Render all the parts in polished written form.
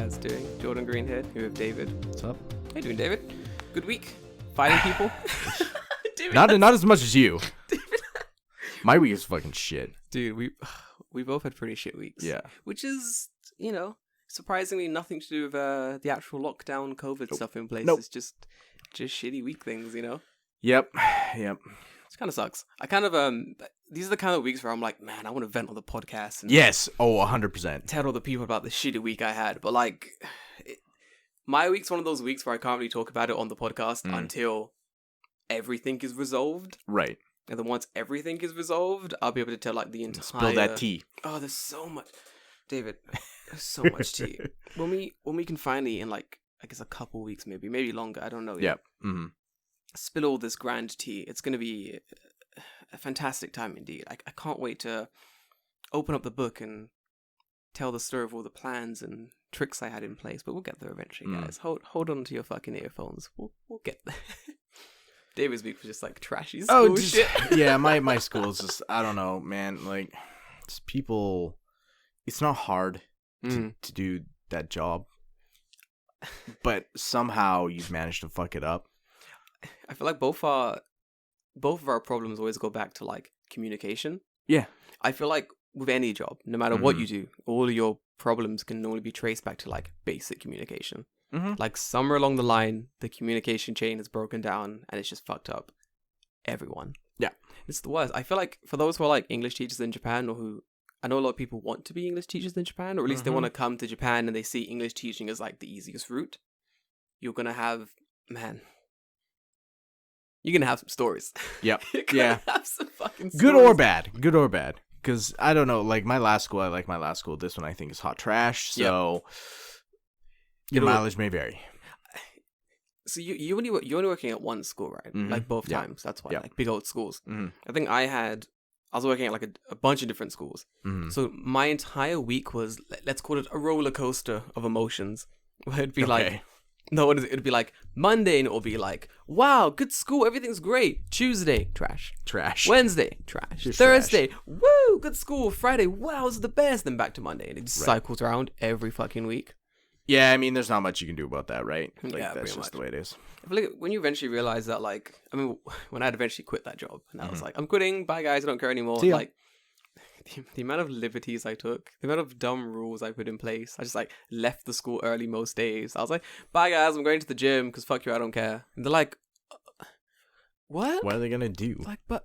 guys doing? Jordan Green here with David. What's up? How you doing, David? Good week? Fighting people? David, not as much as you. My week is fucking shit. Dude, we both had pretty shit weeks. Yeah. Which is, surprisingly nothing to do with the actual lockdown COVID stuff in place. Nope. It's just shitty week things, Yep. It kind of sucks. I kind of, these are the kind of weeks where I'm like, man, I want to vent on the podcast. And Yes. Oh, 100%. tell all the people about the shitty week I had. But my week's one of those weeks where I can't really talk about it on the podcast until everything is resolved. Right. And then once everything is resolved, I'll be able to tell the entire... Spill that tea. Oh, there's so much... David, there's so much tea. When we can finally, in I guess a couple weeks maybe longer, I don't know yet. Yep. Mm-hmm. Spill all this grand tea. It's going to be a fantastic time indeed. I can't wait to open up the book and tell the story of all the plans and tricks I had in place. But we'll get there eventually, guys. Hold on to your fucking earphones. We'll get there. David's week was just trashy school shit. Yeah, my school is just, I don't know, man. It's people, it's not hard to do that job, but somehow you've managed to fuck it up. I feel like both of our problems always go back to communication. Yeah. I feel like with any job, no matter what you do, all of your problems can normally be traced back to basic communication. Mm-hmm. Somewhere along the line, the communication chain is broken down and it's just fucked up everyone. Yeah. It's the worst. I feel like for those who are English teachers in Japan, or who, I know a lot of people want to be English teachers in Japan, or at least they want to come to Japan and they see English teaching as the easiest route. You're going to have, you're going to have some stories. Yep. You're going to have some fucking stories. Good or bad. Because I don't know, my last school, I like my last school. This one I think is hot trash. So your mileage may vary. So you're only working at one school, right? Mm-hmm. Both times. That's why, Yep. big old schools. Mm-hmm. I think I was working at a bunch of different schools. Mm-hmm. So my entire week was, let's call it a roller coaster of emotions. Where it'd be it'd be Monday and it'll be wow, good school, everything's great. Tuesday, trash. Wednesday, trash. Just Thursday, woo, good school. Friday, wow, it's the best. Then back to Monday, and it just cycles around every fucking week. Yeah, I mean, there's not much you can do about that, right? Yeah, that's just the way it is. I feel when you eventually realize that, when I'd eventually quit that job, and I was I'm quitting, bye guys, I don't care anymore. See ya. The amount of liberties I took, the amount of dumb rules I put in place, I just left the school early most days. I was bye guys, I'm going to the gym because fuck you, I don't care. And they're what? What are they gonna do? But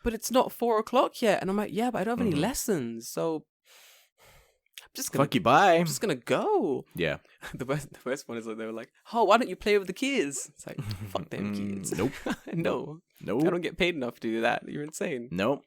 it's not 4:00 yet, and I'm yeah, but I don't have any lessons, so I'm just gonna fuck you, bye. I'm just gonna go. Yeah. The best one is they were oh, why don't you play with the kids? It's fuck them kids. Nope. No. Nope. I don't get paid enough to do that. You're insane. Nope.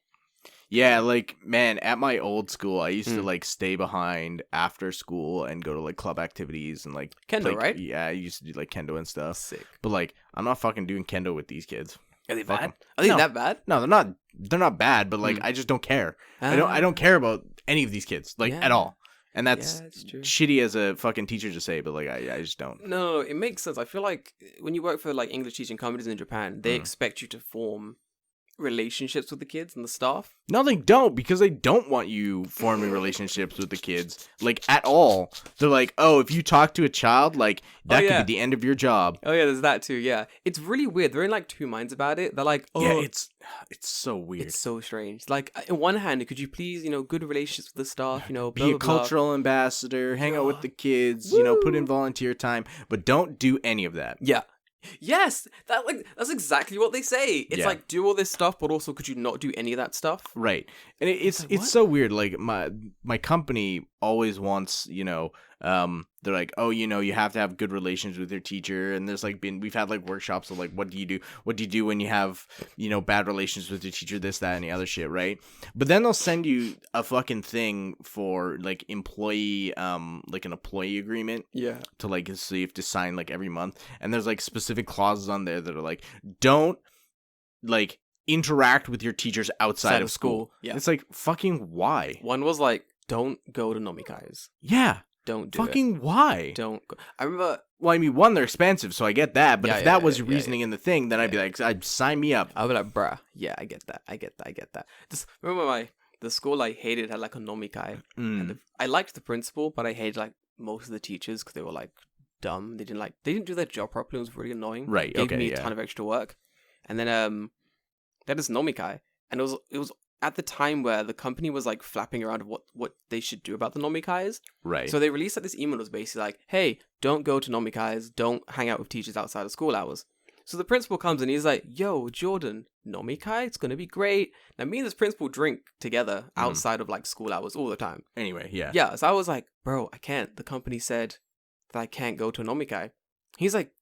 Yeah, man, at my old school, I used to stay behind after school and go to club activities and kendo, right? Yeah, I used to do kendo and stuff. Sick. But I'm not fucking doing kendo with these kids. Are they Fuck bad? 'em. Are they No. that bad? No, they're not. They're not bad, but I just don't care. I don't care about any of these kids at all. And that's true. shitty as a fucking teacher to say, but I just don't. No, it makes sense. I feel when you work for English teaching companies in Japan, they expect you to form relationships with the kids and the staff. No, they don't, because they don't want you forming relationships with the kids at all. They're oh, if you talk to a child, that could be the end of your job. Oh yeah, there's that too. Yeah, it's really weird. They're in two minds about it. They're oh, yeah, it's so weird. It's so strange. In one hand, could you please, good relationships with the staff, blah, be a blah, cultural ambassador, hang out with the kids, put in volunteer time, but don't do any of that. Yeah. Yes, that's exactly what they say. It's do all this stuff, but also could you not do any of that stuff? Right. And it's so weird. My company always wants, they're oh, you have to have good relations with your teacher. And there's we've had workshops of what do you do? What do you do when you have, bad relations with your teacher, this, that, and the other shit, right? But then they'll send you a fucking thing for employee, an employee agreement. Yeah. To so you have to sign every month. And there's specific clauses on there that are don't interact with your teachers outside of school. Yeah. It's fucking why? One was don't go to nomikais. Yeah. Don't do fucking it. Why? Don't go. I remember. Well, I mean, one, they're expensive, so I get that. But if that was your reasoning in the thing, then I'd be I'd sign me up. I'd be bruh. Yeah, I get that. Just remember the school I hated had a nomikai. And I liked the principal, but I hated most of the teachers because they were like dumb. They didn't do their job properly. It was really annoying. Right. It gave Okay. me Yeah. a ton of extra work. And then they had this nomikai, and it was at the time where the company was like flapping around of what they should do about the nomikais. Right. So they released like this email that was basically like, hey, don't go to nomikais, don't hang out with teachers outside of school hours. So the principal comes and he's like, yo, Jordan, nomikai, it's gonna be great. Now me and this principal drink together outside of like school hours all the time. Anyway, yeah. Yeah, so I was like, bro, I can't. The company said that I can't go to a nomikai. He's like,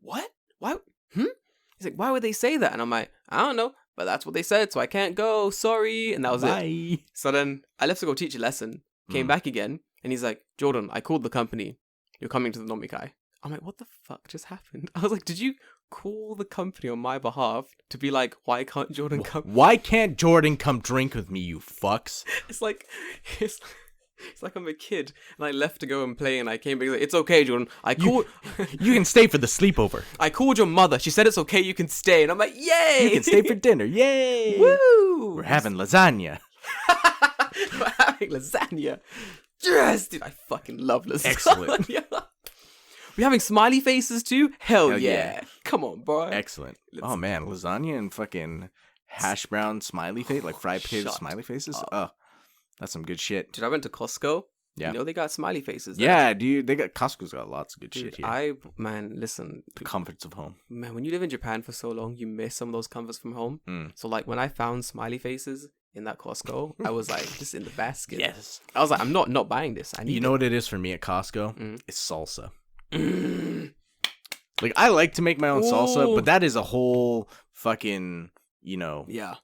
what? Why? He's like, why would they say that? And I'm like, I don't know, but that's what they said, so I can't go. Sorry. And that was it. So then I left to go teach a lesson, came back again, and he's like, Jordan, I called the company. You're coming to the nomikai. I'm like, what the fuck just happened? I was like, did you call the company on my behalf to be like, why can't Jordan come? Why can't Jordan come drink with me, you fucks? It's like I'm a kid and I left to go and play and I came back. Like, it's okay, Jordan. I called. You can stay for the sleepover. I called your mother. She said it's okay. You can stay. And I'm like, yay! You can stay for dinner. Yay! Woo! We're having lasagna. We're having lasagna. Yes, dude. I fucking love lasagna. Excellent. We're having smiley faces too. Hell Hell yeah. yeah. Come on, bro. Excellent. Oh man, lasagna and fucking hash brown smiley face, like fried potato Shut smiley faces. up. Oh, that's some good shit. Dude, I went to Costco. Yeah. You know they got smiley faces there. Yeah, dude, Costco's got lots of good Dude, shit here. listen. The comforts of home. Man, when you live in Japan for so long, you miss some of those comforts from home. Mm. So like when I found smiley faces in that Costco, I was like, just in the basket. Yes. I was like, I'm not buying this. I need You know what it is for me at Costco? Mm. It's salsa. Mm. Like, I like to make my own salsa, Ooh. but that is a whole fucking, Yeah.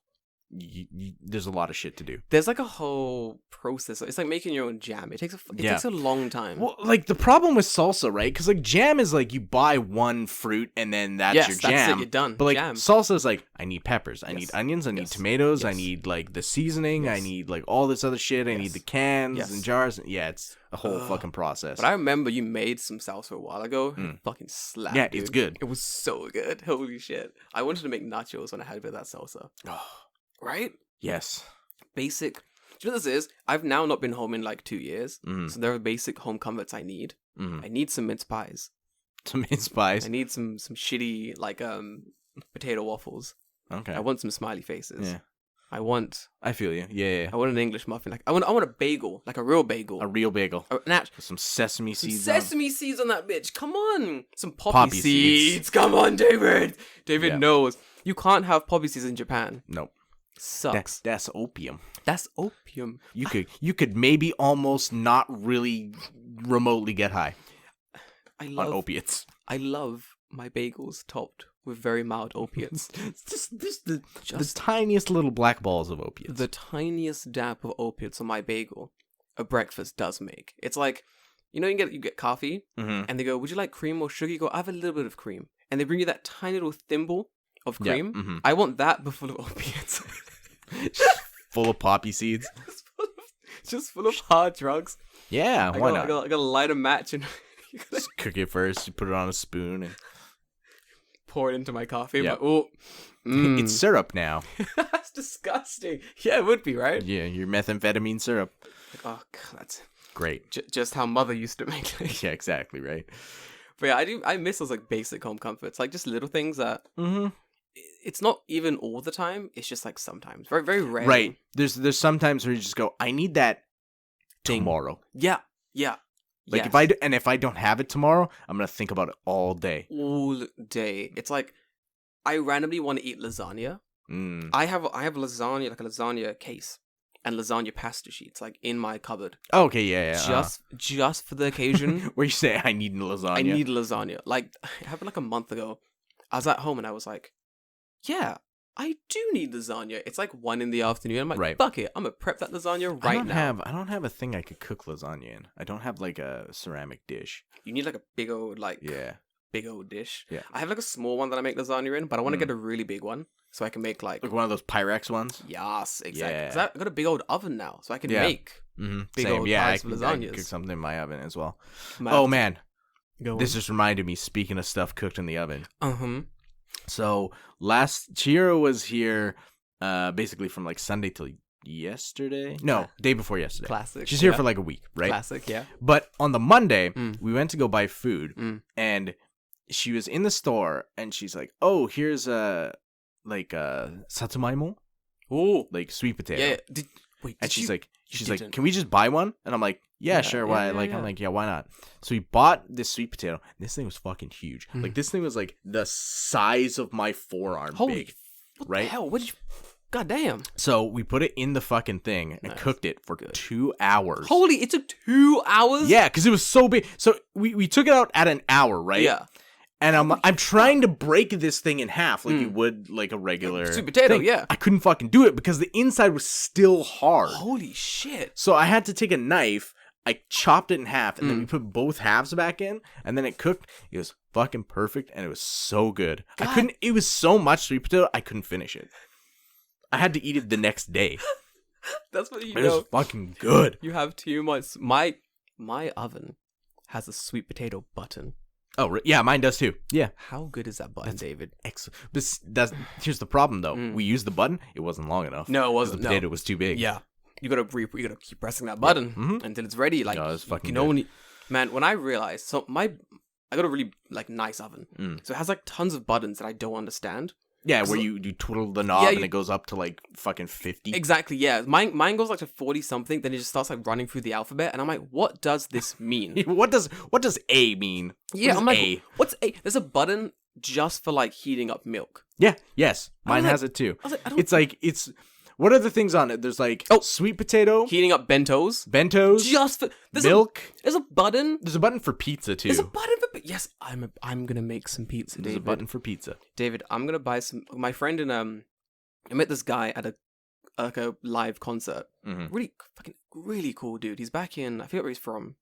there's a lot of shit to do. There's like a whole process. It's like making your own jam. It takes a long time. Well, like, the problem with salsa, right? Because, like, jam is like you buy one fruit and then that's your jam. That's it. You're done. But, like, jam. salsa is like, I need peppers, I Yes. need onions, I need Yes. tomatoes, I Yes. need, like, the seasoning, I Yes. need, like, all this other shit, I need Yes. the cans Yes. and jars. Yeah, it's a whole Ugh. fucking process. But I remember you made some salsa a while ago. Mm. It fucking slapped. Yeah, dude. it's good. It was so good. Holy shit. I wanted to make nachos when I had a bit of that salsa. Right? Yes. Basic. Do you know what this is? I've now not been home in like 2 years. Mm. So there are basic home comforts I need. Mm. I need some mince pies. Some mince pies. I need some shitty like potato waffles. Okay. I want some smiley faces. Yeah. I want I feel you. Yeah. an English muffin. Like I want a bagel, like a real bagel. A real bagel. With Some sesame some seeds. sesame seeds on that bitch. Come on. Some poppy, Poppy seeds. seeds. Come on, David. David Yeah. knows. You can't have poppy seeds in Japan. Nope. Sucks. That's opium. That's opium. You could maybe almost not really remotely get high I on opiates. I love my bagels topped with very mild opiates. Just the tiniest little black balls of opiates. The tiniest dab of opiates on my bagel, a breakfast does make. It's like, you know, you get coffee, Mm-hmm. and they go, "Would you like cream or sugar?" You go, "I have a little bit of cream," and they bring you that tiny little thimble of Yeah, cream. mhm. I want that, but full of opiates. Full of poppy seeds. Just full of hard drugs. Yeah, why not? I gotta light a match and you gotta Just cook it first. You put it on a spoon, and pour it into my coffee. Yeah. Like, oh, it's syrup now. that's disgusting. Yeah, it would be, right? Yeah, your methamphetamine syrup. Like, oh, God, that's Great. just how mother used to make it. Yeah, exactly. Right. But yeah, I miss those like basic home comforts, like just little things that Mm-hmm. it's not even all the time. It's just like sometimes, very very rare. Right. There's sometimes where you just go, I need that Thing. tomorrow. Yeah. Yeah. Like yes. if I don't have it tomorrow, I'm gonna think about it all day. all day, it's like I randomly want to eat lasagna. Mm. I have lasagna, like a lasagna case and lasagna pasta sheets, like in my cupboard, Okay, yeah. just for the occasion. Where you say I need lasagna. I need lasagna. Like it happened like a month ago. I was at home and I was like, yeah, I do need lasagna. It's like 1 PM. I'm like, Right. fuck it, I'm gonna prep that lasagna right now. I don't have a thing I could cook lasagna in. I don't have like a ceramic dish. You need like a big old Yeah. dish. Yeah. I have like a small one that I make lasagna in, but I want to Mm. get a really big one so I can make like Like one of those Pyrex ones. yes, exactly. Yeah. 'Cause I got a big old oven now, so I can Yeah. make Mm-hmm. big Same. old Yeah, pies I of can, I can lasagnas. cook something in my oven as well. mad. Oh man, Go this just reminded me. Speaking of stuff cooked in the oven, on. so last Chiro was here, basically from like Sunday till yesterday. No, day before yesterday. Classic. She's here for like a week, right? Classic, yeah. But on the Monday, we went to go buy food, and she was in the store, and she's like, "Oh, here's satsumaimo, like sweet potato." Yeah. And she's like, "Can we just buy one?" And I'm like, "Yeah, sure. Why?" I'm like, "Yeah, why not?" So we bought this sweet potato. This thing was fucking huge. Like this thing was like the size of my forearm big, right? The hell? What did you? God damn. So we put it in the fucking thing and cooked it for 2 hours. Holy, it took 2 hours? Yeah, because it was so big. So we took it out at an hour, right? Yeah. And I'm trying to break this thing in half like you would like a regular sweet potato, thing. yeah. I couldn't fucking do it because the inside was still hard. Holy shit. So I had to take a knife, I chopped it in half, and then we put both halves back in, and then it cooked. It was fucking perfect, and it was so good. It was so much sweet potato, I couldn't finish it. I had to eat it the next day. That's what you know. It was fucking good. You have too much. My oven has a sweet potato button. Oh, yeah, mine does too. Yeah. How good is that button, David? Excellent. Here's the problem, though. We used the button. It wasn't long enough. No, it wasn't. The potato was too big. Yeah. You gotta keep pressing that button until it's ready. Like, it's fucking good. Man, when I realized, I got a really like nice oven. So it has like tons of buttons that I don't understand. Yeah, where you twiddle the knob and it goes up to like fucking 50. Exactly, yeah. Mine goes like to 40 something, then it just starts like running through the alphabet, and I'm like, what does this mean? What does A mean? Yeah, I'm like, A? What's A? There's a button just for like heating up milk. Yeah, yes. Mine has it too. What are the things on it? There's like sweet potato, heating up bentos, just for milk. There's a button. There's a button for pizza too. There's a button for I'm gonna make some pizza. There's David. a button for pizza. David, I'm gonna buy some. My friend I met this guy at a live concert. Really cool dude. He's back in, I forget where he's from.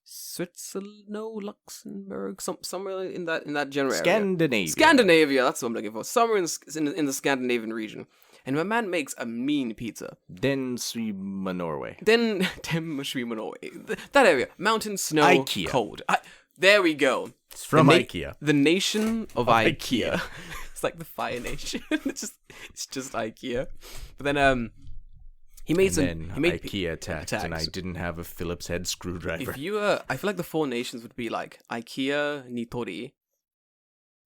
Switzerland, no, Luxembourg, somewhere in that general area. Scandinavia. That's what I'm looking for. Somewhere in the Scandinavian region. And my man makes a mean pizza. Den Swima Norway. That area. Mountain, snow, IKEA. Cold. There we go. It's from IKEA. The nation of IKEA. It's like the Fire Nation. it's just IKEA. But then he made IKEA attacked, and I didn't have a Phillips head screwdriver. If you I feel like the four nations would be like IKEA, Nitori.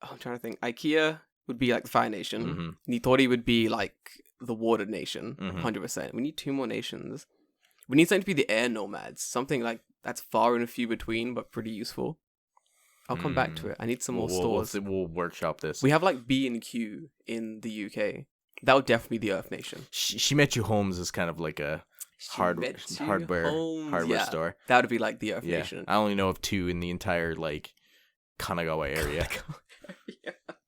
I'm trying to think. IKEA would be like the Fire Nation. Nitori would be like the Water Nation. 100%. We need two more nations. We need something to be the Air Nomads. Something like that's far and few between, but pretty useful. I'll come back to it. I need some more stores. We'll workshop this. We have like B&Q in the UK. That would definitely be the Earth Nation. Shimechu Homes is kind of like a hardware store. That would be like the Earth Nation. I only know of two in the entire like Kanagawa area.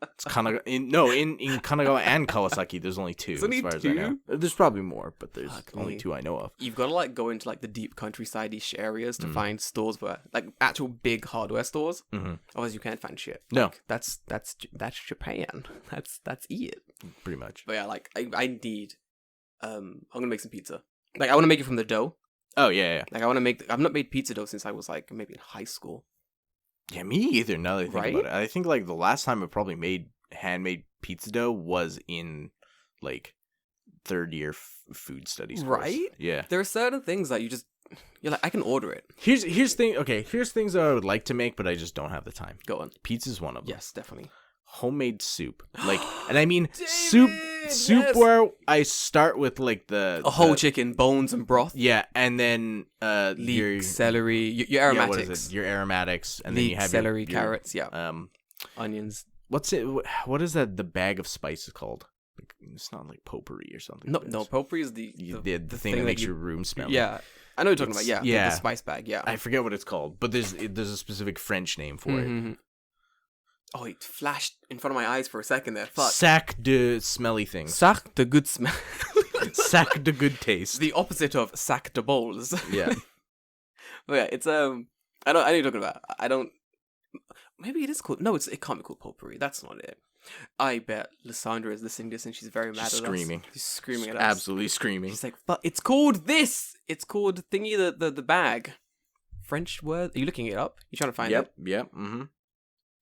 It's in Kanagawa and Kawasaki. There's only two, as far as I know. There's probably more, but there's only two I know of. You've got to like go into like the deep countryside-ish areas to find stores where like actual big hardware stores. Otherwise, you can't find shit. No, like, that's Japan. That's it. Pretty much. But yeah, like I need. I'm gonna make some pizza. Like I want to make it from the dough. Oh yeah. Like I want to make. I've not made pizza dough since I was like maybe in high school. Yeah, me either. Now that I think about it, I think like the last time I probably made handmade pizza dough was in like third year food studies course. Right? Yeah. There are certain things that you're like I can order it. Here's things that I would like to make, but I just don't have the time. Go on. Pizza's one of them. Yes, definitely. Homemade soup, like, and I mean soup where I start with like a whole chicken, bones and broth. Yeah, and then leek, celery, your aromatics. What is it? Your aromatics, and leek, then you have celery, your carrots. Yeah, onions. What's it? What is that? The bag of spices called? It's not like potpourri or something. No, potpourri is the thing that makes your room smell. Yeah, I know what you're talking about. Yeah, the spice bag. Yeah, I forget what it's called, but there's a specific French name for it. Oh, it flashed in front of my eyes for a second there. Fuck. Sac de smelly things. Sac de good smell. Sac de good taste. The opposite of sac de bowls. Yeah. But yeah, it's I know what you're talking about. I don't. Maybe it is called. No, it can't be called potpourri. That's not it. I bet Lysandra is listening to this and she's very mad at screaming. us. She's screaming at us. Absolutely screaming. She's like, "But it's called this. It's called thingy the bag." French word. Are you looking it up? You trying to find it? Yep.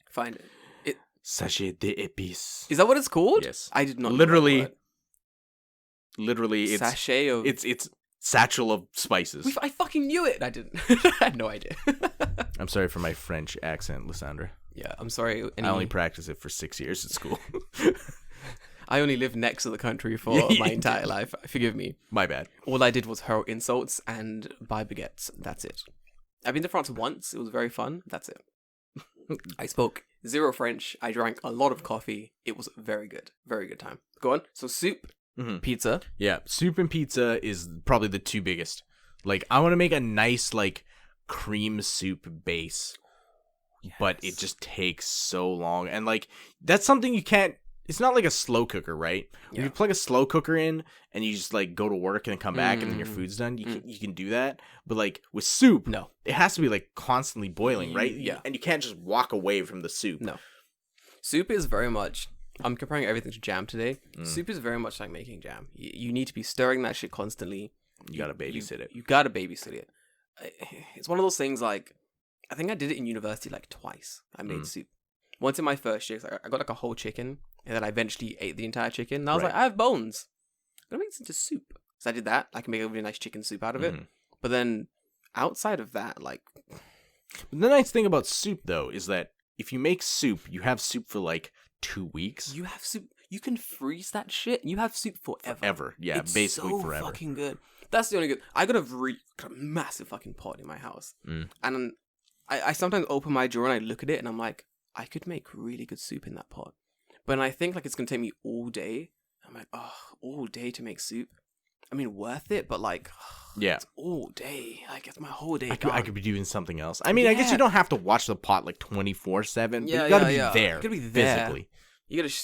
Find it. Sachet d'épices. Is that what it's called? Yes. I did not. Literally. Literally, it's sachet of. it's satchel of spices. I fucking knew it. I didn't. I had no idea. I'm sorry for my French accent, Lysandra. Yeah, I'm sorry. I only practiced it for 6 years at school. I only lived next to the country for my entire life. Forgive me. My bad. All I did was hurl insults and buy baguettes. That's it. I've been to France once. It was very fun. That's it. I spoke zero French. I drank a lot of coffee. It was very good. Very good time. Go on. So soup, pizza. Yeah, soup and pizza is probably the two biggest. Like, I want to make a nice, like, cream soup base. Yes. But it just takes so long. And, like, that's something you can't... It's not like a slow cooker, right? When you plug a slow cooker in and you just, like, go to work and then come back and then your food's done, you can do that. But, like, with soup, no, it has to be, like, constantly boiling, right? Yeah. And you can't just walk away from the soup. No. Soup is very much... I'm comparing everything to jam today. Soup is very much like making jam. You need to be stirring that shit constantly. You gotta babysit it. You gotta babysit it. It's one of those things, like... I think I did it in university, like, twice. I made soup. Once in my first year, I got, like, a whole chicken... And then I eventually ate the entire chicken. And I was like, I have bones. I'm going to make this into soup. So I did that. I can make a really nice chicken soup out of it. But then outside of that, like... The nice thing about soup, though, is that if you make soup, you have soup for like 2 weeks. You have soup. You can freeze that shit. You have soup forever. Forever. Yeah, it's basically so forever. Fucking good. That's the only good... I got a massive fucking pot in my house. And I sometimes open my drawer and I look at it and I'm like, I could make really good soup in that pot. But I think, like, it's going to take me all day. I'm like, oh, all day to make soup. I mean, worth it, but, like, it's all day. Like, it's my whole day. I could be doing something else. I mean, I guess you don't have to watch the pot, like, 24/7. But you got to be there. You got to be there. Physically. You got to...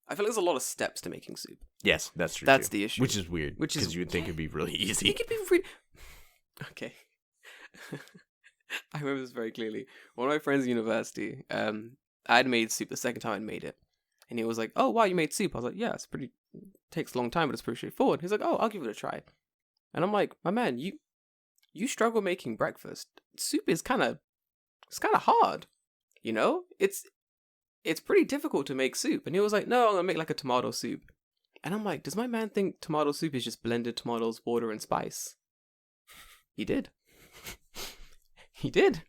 I feel like there's a lot of steps to making soup. Yes, that's true. That's the issue. Which is weird. Because you would think it'd be really easy. It could be really... Okay. I remember this very clearly. One of my friends in university... I had made soup the second time I made it. And he was like, oh, wow, you made soup. I was like, yeah, it takes a long time, but it's pretty straightforward. He's like, oh, I'll give it a try. And I'm like, my man, you struggle making breakfast. Soup is kind of hard, you know? It's pretty difficult to make soup. And he was like, no, I'm going to make like a tomato soup. And I'm like, does my man think tomato soup is just blended tomatoes, water, and spice? He did. He did.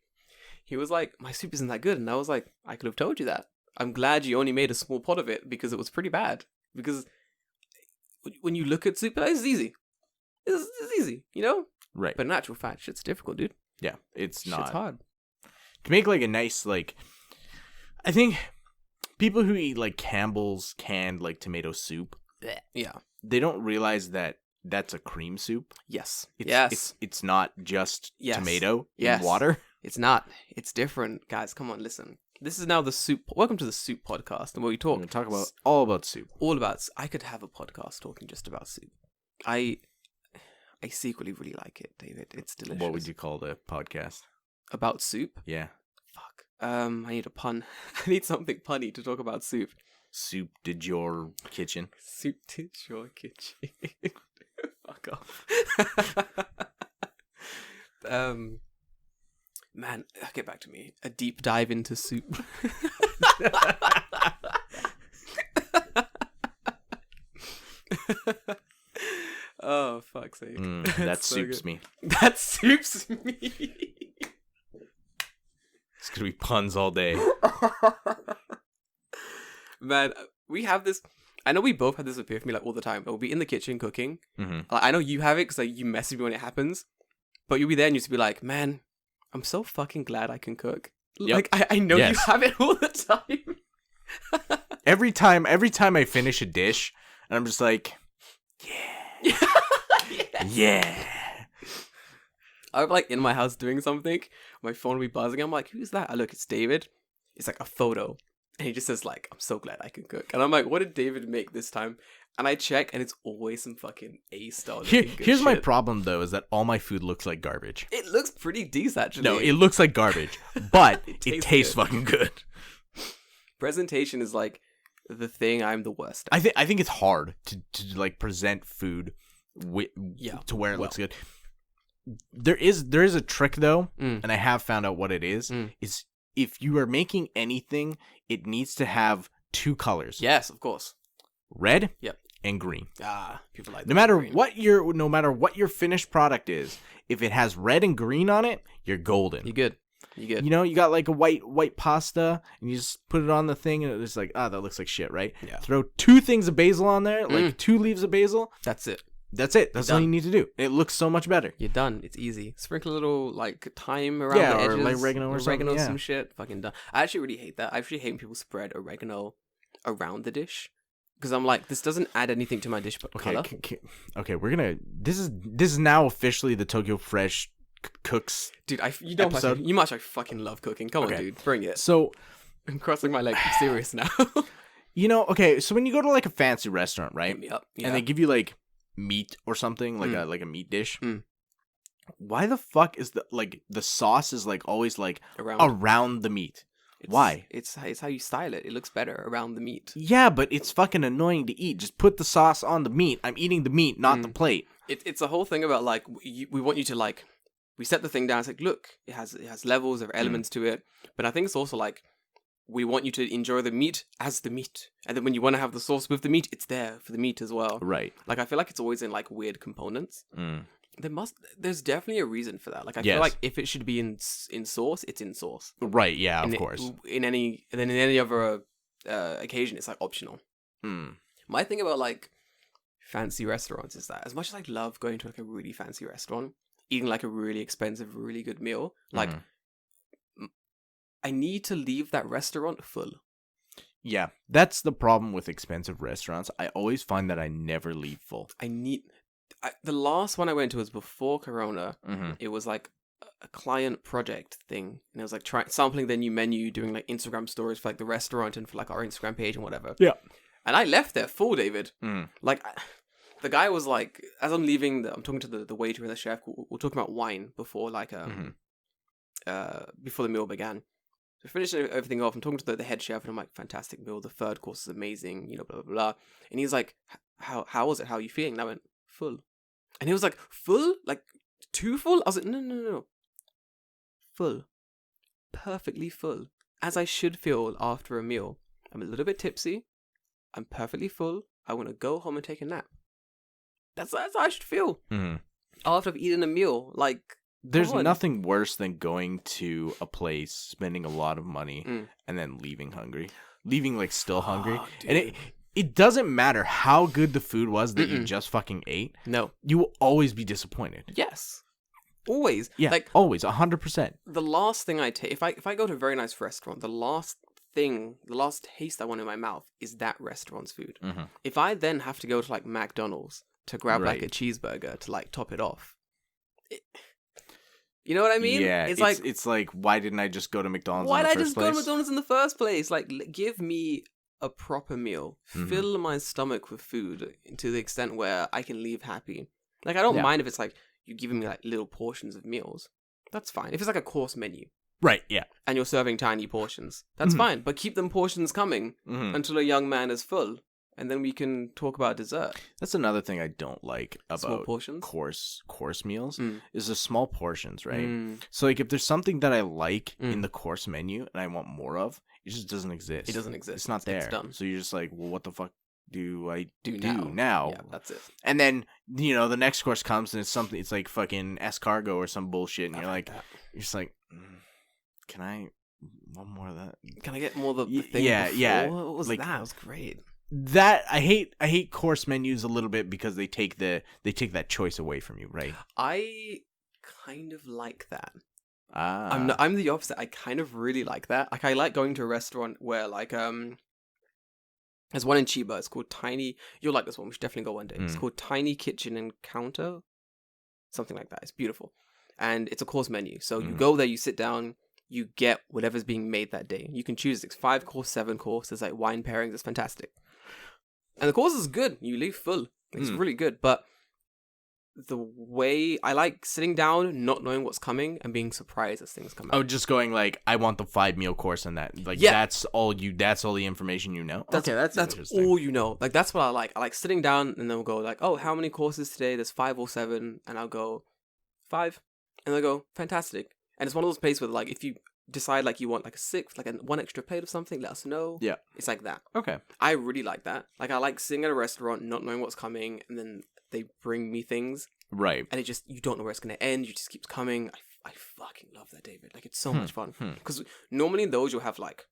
He was like, my soup isn't that good. And I was like, I could have told you that. I'm glad you only made a small pot of it because it was pretty bad. Because when you look at soup, it's easy. It's easy, you know? Right. But in actual fact, shit's difficult, dude. Yeah, it's not. Shit's hard. To make like a nice, like... I think people who eat like Campbell's canned like tomato soup... Yeah. They don't realize that that's a cream soup. Yes. It's not just tomato and water. It's not. It's different. Guys, come on, listen. This is now the soup. Welcome to the Soup Podcast, and where we talk about all about soup. All about. I could have a podcast talking just about soup. I secretly really like it, David. It's delicious. What would you call the podcast? About soup? Yeah. Fuck. I need a pun. I need something punny to talk about soup. Soup did your kitchen. Soup did your kitchen. Fuck off. Man, get back to me. A deep dive into soup. Oh, fuck's sake. That soups me. That soups me. It's gonna be puns all day. Man, we have this... I know we both have this appear for me like all the time. We'll be in the kitchen cooking. Mm-hmm. Like, I know you have it because like, you message me when it happens. But you'll be there and you'll just be like, man... I'm so fucking glad I can cook. Yep. Like, I know you have it all the time. Every time I finish a dish, and I'm just like, yeah. I'm like in my house doing something. My phone will be buzzing. I'm like, who's that? I look, it's David. It's like a photo. And he just says like, I'm so glad I can cook. And I'm like, what did David make this time? And I check, and it's always some fucking A-star. Here's my problem, though, is that all my food looks like garbage. It looks pretty decent, actually. No, it looks like garbage, but it tastes fucking good. Presentation is like the thing I'm the worst at. I think it's hard to like present food to where it looks good. There is a trick, though, and I have found out what it is. Is if you are making anything, it needs to have two colors. Yes, of course. Red and green. People like No matter what your finished product is, if it has red and green on it, you're golden. You're good. You got like a white pasta, and you just put it on the thing, and it's like, that looks like shit, right? Yeah. Throw 2 things of basil on there, like 2 leaves of basil. That's it. That's it. That's all you need to do. It looks so much better. You're done. It's easy. Sprinkle a little like thyme around the edges. Or like oregano or something. Some shit. Fucking done. I actually really hate that. I actually hate when people spread oregano around the dish. Because I'm like, this doesn't add anything to my dish but color. Okay, we're gonna. This is now officially the Tokyo Fresh Cooks. Dude, you much I fucking love cooking. Come on, dude, bring it. So I'm crossing my legs. I'm serious now. Okay. So when you go to like a fancy restaurant, right? Hit me up. Yeah. And they give you like meat or something, like a meat dish. Why the fuck is the sauce is like always like around the meat? Why? It's how you style it. It looks better around the meat. Yeah, but it's fucking annoying to eat. Just put the sauce on the meat. I'm eating the meat, not the plate. It's a whole thing about like we want you to like we set the thing down. It's like, look, it has levels of elements to it. But I think it's also like we want you to enjoy the meat as the meat, and then when you want to have the sauce with the meat, it's there for the meat as well. Right. Like I feel like it's always in like weird components. There's definitely a reason for that. Like I feel like if it should be in sauce, it's in sauce. Right. Yeah. Of course. In any other occasion, it's like optional. My thing about like fancy restaurants is that as much as I love going to like a really fancy restaurant, eating like a really expensive, really good meal, like I need to leave that restaurant full. Yeah, that's the problem with expensive restaurants. I always find that I never leave full. The last one I went to was before Corona. It was like a client project thing, and it was like sampling their new menu, doing like Instagram stories for like the restaurant and for like our Instagram page and whatever. Yeah, and I left there full, David. Like the guy was like, as I'm leaving, I'm talking to the waiter and the chef. We're talking about wine before like before the meal began. So finishing everything off, I'm talking to the head chef, and I'm like, fantastic meal. The third course is amazing, blah, blah, blah. And he's like, how was it? How are you feeling? And I went, full. And he was like, full? Like, too full? I was like, no. Full. Perfectly full. As I should feel after a meal. I'm a little bit tipsy. I'm perfectly full. I want to go home and take a nap. That's how I should feel. After I've eaten a meal. Like, there's nothing worse than going to a place, spending a lot of money, and then leaving hungry. Leaving, like, still hungry. Dude. And it doesn't matter how good the food was that you just fucking ate. No. You will always be disappointed. Yes. Always. Yeah, like, always, 100%. The last thing I take, if I go to a very nice restaurant, the last taste I want in my mouth is that restaurant's food. If I then have to go to, like, McDonald's to grab, like, a cheeseburger to, like, top it off... You know what I mean? Yeah, it's like, why didn't I just go to McDonald's Why in the did I first just place? go to McDonald's in the first place? Like, give me a proper meal. Fill my stomach with food to the extent where I can leave happy. Like, I don't mind if it's like, you're giving me like little portions of meals. That's fine. If it's like a course menu. Right, yeah. And you're serving tiny portions. That's fine. But keep them portions coming until a young man is full. And then we can talk about dessert. That's another thing I don't like about small portions? course meals is the small portions, right? So like if there's something that I like in the course menu and I want more of, it just doesn't exist. It doesn't exist. It's not there. It's done. So you're just like, well, what the fuck do I do now? Yeah, that's it. And then, the next course comes and it's like fucking escargot or some bullshit and you're just like, can I one more of that? Can I get more of the thing yeah, before? Yeah. What was like, that? It was great. That I hate course menus a little bit because they take that choice away from you, right? I kind of like that. Ah. I'm the opposite. I kind of really like that. Like I like going to a restaurant where like there's one in Chiba. It's called Tiny. You'll like this one. We should definitely go one day. It's called Tiny Kitchen and Counter, something like that. It's beautiful, and it's a course menu. So you go there, you sit down. You get whatever's being made that day. You can choose 5 course, 7 course. There's like wine pairings. It's fantastic. And the course is good. You leave full. It's really good. But the way I like sitting down, not knowing what's coming, and being surprised as things come out. Oh, just going like, I want the 5-meal course and that. Like, that's all the information you know? That's all you know. Like, that's what I like. I like sitting down and then we'll go like, oh, how many courses today? There's 5 or 7. And I'll go, 5. And they'll go, fantastic. And it's one of those places where like, if you decide like you want like a sixth, like one extra plate of something, let us know. Yeah. It's like that. Okay. I really like that. Like I like sitting at a restaurant, not knowing what's coming, and then they bring me things, Right. and you don't know where it's gonna end. You just keeps coming. I fucking love that, David. Like it's so much fun because normally in those you'll have like,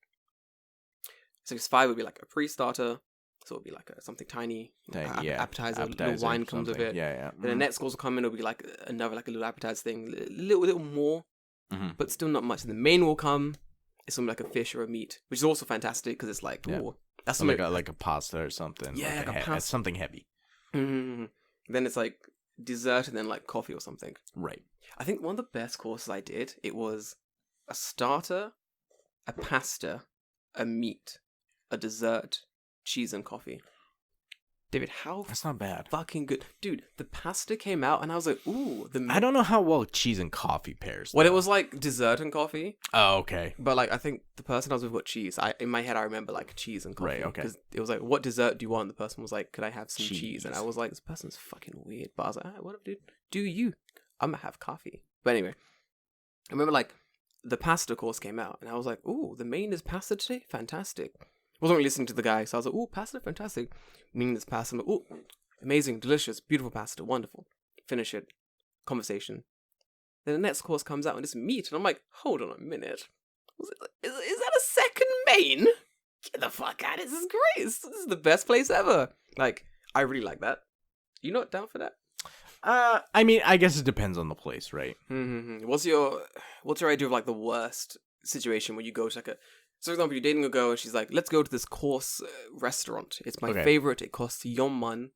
so it's 5 would be like a pre-starter, so it'll be like something tiny, appetizer, little wine comes with it. Yeah. Then the next course will come in. It'll be like another like a little appetizer thing, little more, but still not much. And the main will come. It's something like a fish or a meat, which is also fantastic because it's like, that's something like a pasta or something. Yeah, like a pasta. Something heavy. Mm-hmm. Then it's like dessert and then like coffee or something. Right. I think one of the best courses I did, it was a starter, a pasta, a meat, a dessert, cheese and coffee. David, that's not bad. Fucking good. Dude, the pasta came out and I was like, ooh. I don't know how well cheese and coffee pairs. Well, it was like dessert and coffee. Oh, okay. But like, I think the person I was with got cheese. In my head, I remember like cheese and coffee. Right, okay. Because it was like, what dessert do you want? The person was like, could I have some cheese? And I was like, this person's fucking weird. But I was like, what up, dude? Do you? I'm gonna have coffee. But anyway, I remember like the pasta course came out and I was like, ooh, the main is pasta today? Fantastic. Wasn't really listening to the guy, so I was like, ooh, pasta, fantastic. Meaning this pasta, I'm like, ooh, amazing, delicious, beautiful pasta, wonderful. Finish it. Conversation. Then the next course comes out and it's meat, and I'm like, hold on a minute. Is that a second main? Get the fuck out of this is great. This is the best place ever. Like, I really like that. You not down for that? I mean, I guess it depends on the place, right? Mm-hmm. What's your idea of like the worst situation when you go to like so for example, you're dating a girl and she's like, let's go to this course restaurant. It's my favorite. It costs Yonman,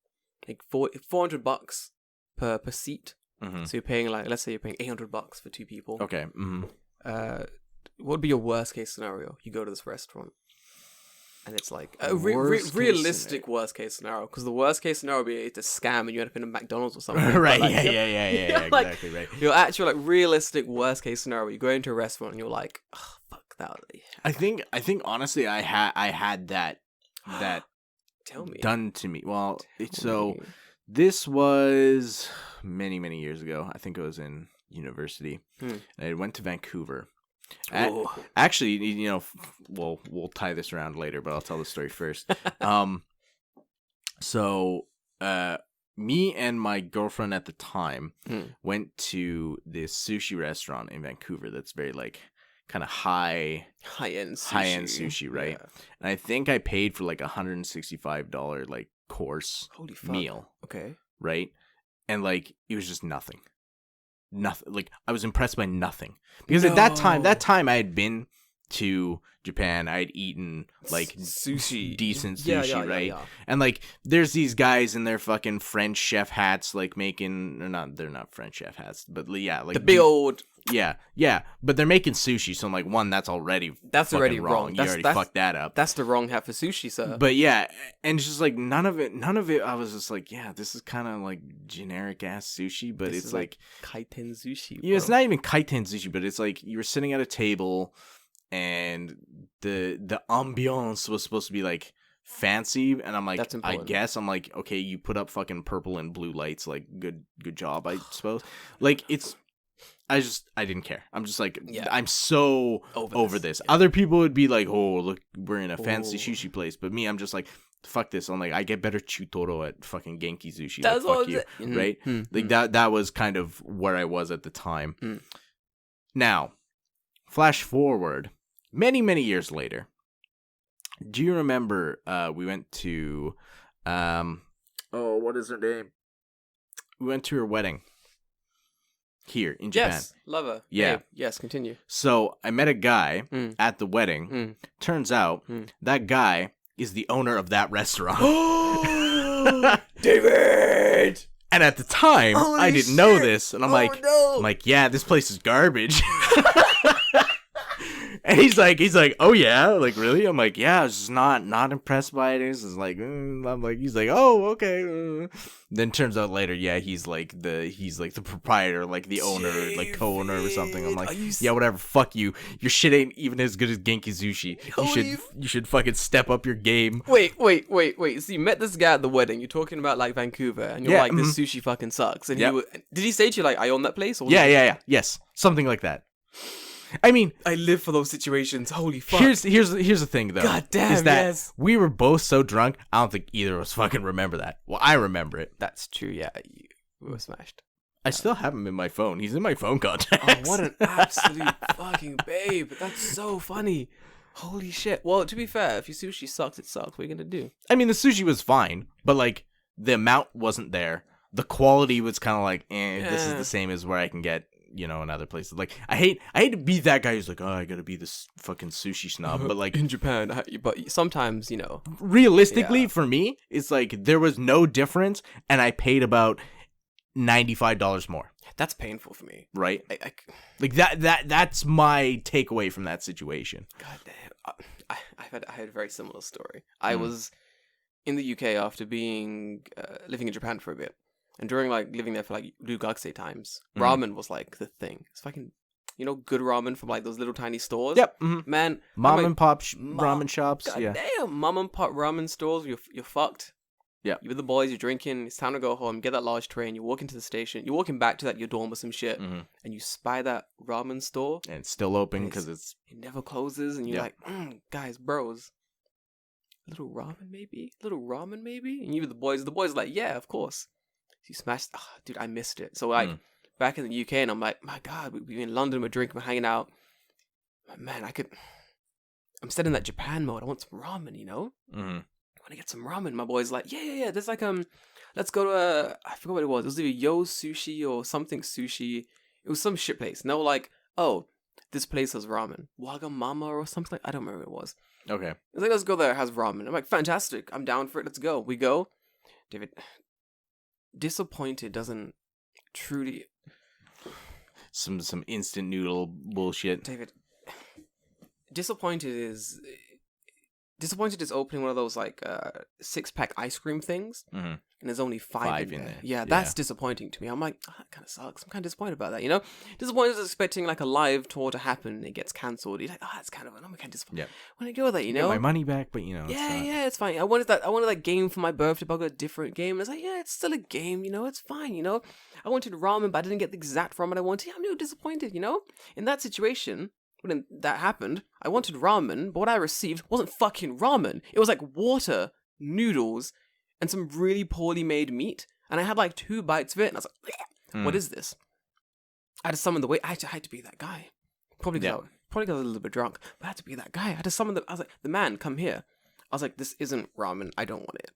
like $400 per seat. So you're paying like, let's say you're paying $800 for 2 people. Okay. What would be your worst case scenario? You go to this restaurant. And it's like a realistic worst case scenario, because the worst case scenario would be it's a scam and you end up in a McDonald's or something. Right? Like, yeah, like, exactly right. Your actual like realistic worst case scenario, you go into a restaurant and you're like, oh, fuck that. I think honestly, I had that Tell me done to me. Well, this was many years ago. I think it was in university. I went to Vancouver. Actually, you know, we'll tie this around later, but I'll tell the story first. So me and my girlfriend at the time went to this sushi restaurant in Vancouver that's very like kind of high-end sushi, right? Yeah. And I think I paid for like $165 like course meal. Okay. Right? And like it was just nothing. Like I was impressed by nothing, because at that time I had been to Japan. I had eaten like sushi, decent sushi, right? Yeah. And like there's these guys in their fucking French chef hats, like making they're not French chef hats, but yeah, like the big old but they're making sushi, so I'm like, that's already wrong. You already fucked that up. That's the wrong hat for sushi, sir. But yeah, and it's just like none of it. I was just like, yeah, this is kind of like generic ass sushi, but it's like kaiten sushi. Yeah, it's not even kaiten sushi, but it's like you were sitting at a table, and the ambiance was supposed to be like fancy, and I'm like, I guess I'm like, okay, you put up fucking purple and blue lights, like good job, I suppose. Like it's. I didn't care. I'm just like, I'm so over this. Yeah. Other people would be like, oh, look, we're in a fancy sushi place. But me, I'm just like, fuck this. I'm like, I get better chutoro at fucking Genki Sushi. That's like, fuck you. Right? Like that was kind of where I was at the time. Now, flash forward many years later. Do you remember we went to, what is her name? We went to her wedding. Here in Japan. Yes, love her. Yeah. Babe. Yes, continue. So I met a guy at the wedding. Turns out that guy is the owner of that restaurant. David! And at the time, I didn't know this. And I'm like, yeah, this place is garbage. And he's like, oh yeah, like really? I'm like, yeah, I was just not impressed by it. It's like, I'm like, he's like, oh okay. Then turns out later, yeah, he's like the proprietor, like the owner, like co-owner or something. I'm like, yeah, whatever. Fuck you. Your shit ain't even as good as Genki Sushi. You should fucking step up your game. Wait. So you met this guy at the wedding. You're talking about like Vancouver, and you're like, this sushi fucking sucks. And did he say to you like, I own that place? Or yeah, yes, something like that. I mean, I live for those situations. Holy fuck. here's the thing though. God damn, is that yes. we were both so drunk. I don't think either of us fucking remember that. Well, I remember it. That's true. Yeah, we were smashed. I still have him in my phone. He's in my phone contacts. Oh, what an absolute fucking babe. That's so funny. Holy shit. Well, to be fair, if your sushi sucks, it sucks. What are you going to do? I mean, the sushi was fine, but like the amount wasn't there. The quality was kind of like, this is the same as where I can get, in other places. Like, I hate to be that guy who's like, oh, I gotta be this fucking sushi snob. But like in Japan, but sometimes, realistically, for me, it's like there was no difference, and I paid about $95 more. That's painful for me. Right? Like that's my takeaway from that situation. God damn. I had a very similar story. I was in the UK after being living in Japan for a bit. And during like living there for like Ryugakusei times, ramen was like the thing. It's fucking, good ramen from like those little tiny stores. Yep. Man, mom and pop ramen shops. God yeah. Damn, mom and pop ramen stores. You're fucked. Yeah. You with the boys, you're drinking. It's time to go home. Get that large tray, and you walk into the station. You're walking back to your dorm or some shit, and you spy that ramen store, and it's still open because it never closes, and you're like, guys, bros. Little ramen maybe, and you with the boys. The boys are like, yeah, of course. You smashed, dude, I missed it. So like back in the UK, and I'm like, my God, we're in London, we're drinking, we're hanging out. Man, I'm set in that Japan mode. I want some ramen, I want to get some ramen. My boy's like, yeah. There's like let's go to I forgot what it was. It was either Yo Sushi or something sushi. It was some shit place. No, like, oh, this place has ramen, Wagamama or something. I don't remember what it was. Okay. It's like, let's go there. It has ramen. I'm like, fantastic. I'm down for it. Let's go. We go. David. Disappointed doesn't truly some instant noodle bullshit. David, disappointed is opening one of those like 6-pack ice cream things, and there's only five in there. Yeah, that's disappointing to me. I'm like, that kind of sucks. I'm kind of disappointed about that. Disappointed is expecting like a live tour to happen, and it gets cancelled. You're like, that's kind of I'm kind of disappointed. Yeah. When I go with that, Get my money back, but it's fine. I wanted that game for my birthday, but I got a different game. It's like, yeah, it's still a game. It's fine. I wanted ramen, but I didn't get the exact ramen I wanted. I'm really disappointed. In that situation. When that happened, I wanted ramen, but what I received wasn't fucking ramen. It was like water, noodles, and some really poorly made meat. And I had like 2 bites of it, and I was like, what is this? I had to summon the wait. I had to be that guy. Probably got a little bit drunk, but I had to be that guy. I had to summon I was like, the man, come here. I was like, this isn't ramen. I don't want it.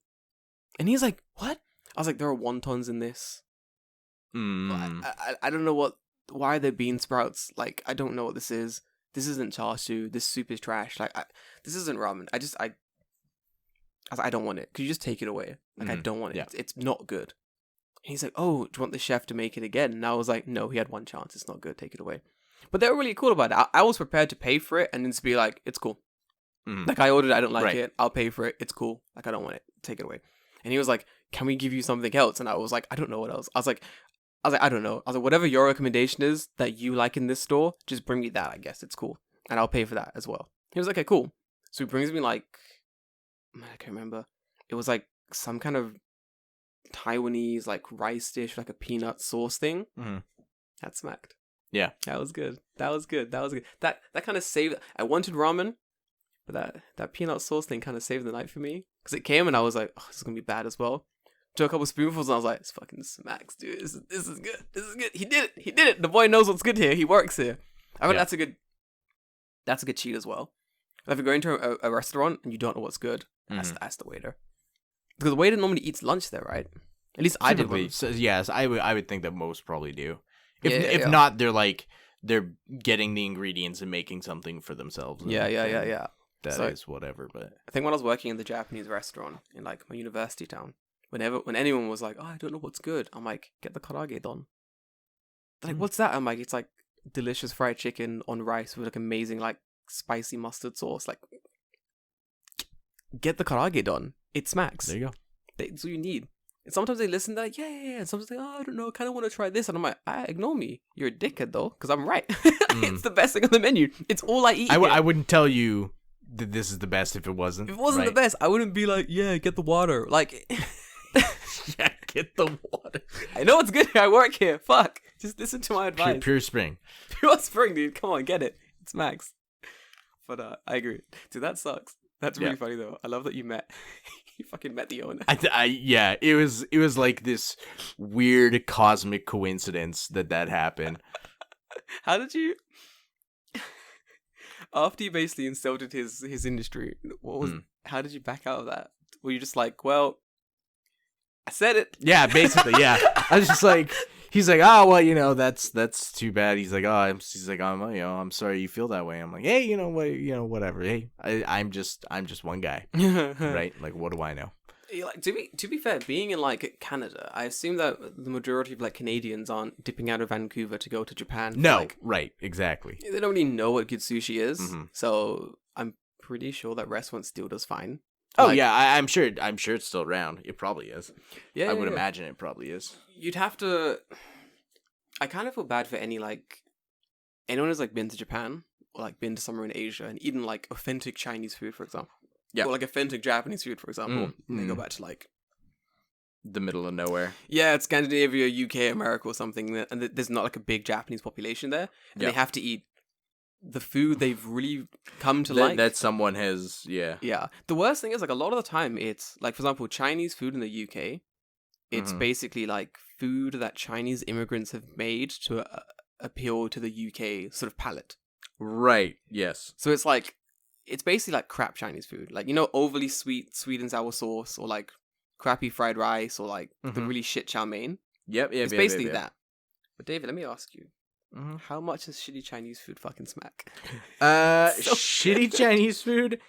And he's like, what? I was like, there are wontons in this. I don't know why are there bean sprouts? Like, I don't know what this is. This isn't char siu. This soup is trash. Like, this isn't ramen. I was like, I don't want it. Could you just take it away? Like, I don't want it. Yeah. It's not good. And he's like, oh, do you want the chef to make it again? And I was like, no, he had one chance. It's not good. Take it away. But they were really cool about it. I was prepared to pay for it and then just be like, it's cool. Like, I ordered it. I don't like it. I'll pay for it. It's cool. Like, I don't want it. Take it away. And he was like, can we give you something else? And I was like, I don't know what else. I was like, I don't know. I was like, whatever your recommendation is that you like in this store, just bring me that, I guess. It's cool. And I'll pay for that as well. He was like, okay, cool. So he brings me like, man, I can't remember. It was like some kind of Taiwanese like rice dish, like a peanut sauce thing. That smacked. Yeah. That was good. That kind of saved. I wanted ramen, but that peanut sauce thing kind of saved the night for me. Because it came and I was like, oh, this is going to be bad as well. Took a couple spoonfuls and I was like, this fucking smacks, dude. This is good. This is good. He did it. The boy knows what's good here. He works here. I mean, that's a good cheat as well. If you're going to a restaurant and you don't know what's good, ask the waiter. Because the waiter normally eats lunch there, right? At least I did. So, yes, I would think that most probably do. If not, they're getting the ingredients and making something for themselves. Yeah. That is whatever. But I think when I was working in the Japanese restaurant in like my university town, when anyone was like, oh, I don't know what's good, I'm like, get the karaage don. They're like, what's that? I'm like, it's like delicious fried chicken on rice with like amazing like spicy mustard sauce. Like, get the karaage don. It smacks. There you go. That's what you need. And sometimes they listen, they're like, yeah. And sometimes they oh, I don't know, I kind of want to try this. And I'm like, ignore me. You're a dickhead though, because I'm right. It's the best thing on the menu. It's all I eat. I wouldn't tell you that this is the best if it wasn't. If it wasn't the best, I wouldn't be like, yeah, get the water. Like, yeah, get the water. I know it's good here. I work here. Fuck. Just listen to my advice. Pure spring. Pure spring, dude. Come on, get it. smacks. But I agree. Dude, that sucks. That's really Yeah. funny though. I love that you fucking met the owner. Yeah, it was like this weird cosmic coincidence that happened. How did you? After you basically insulted his industry, what was? How did you back out of that? Were you just like, well, I said it? Yeah, basically, yeah. I was just like, he's like, oh well, that's too bad. He's like, I'm sorry you feel that way. I'm like, hey, whatever. Hey, I'm just one guy, right? Like, what do I know? Like, to be fair, being in like Canada, I assume that the majority of like Canadians aren't dipping out of Vancouver to go to Japan. No, like, right, exactly. they don't really know what good sushi is, Mhm. so I'm pretty sure that restaurant still does fine. Oh Like, yeah, I'm sure it's still around. It probably is. yeah, I would yeah. imagine it probably is. You'd have to. I kind of feel bad for anyone who's like been to Japan or like been to somewhere in Asia and eaten like authentic Chinese food, for example. Yeah. Or like authentic Japanese food, for example. And they go mm. back to like The middle of nowhere. yeah, it's Scandinavia, UK, America, or something, and there's not like a big Japanese population there, and Yeah. they have to eat the food they've really come to That, like. that someone has, yeah. Yeah. The worst thing is like a lot of the time it's like, for example, Chinese food in the UK. It's Mhm. basically like food that Chinese immigrants have made to appeal to the UK sort of palate. Right. Yes. So it's basically like crap Chinese food, like overly sweet and sour sauce, or like crappy fried rice, or like the Mhm. really shit chow mein. Yep. It's basically that. But David, let me ask you, Mhm. how much does shitty Chinese food fucking smack? So Shitty Chinese food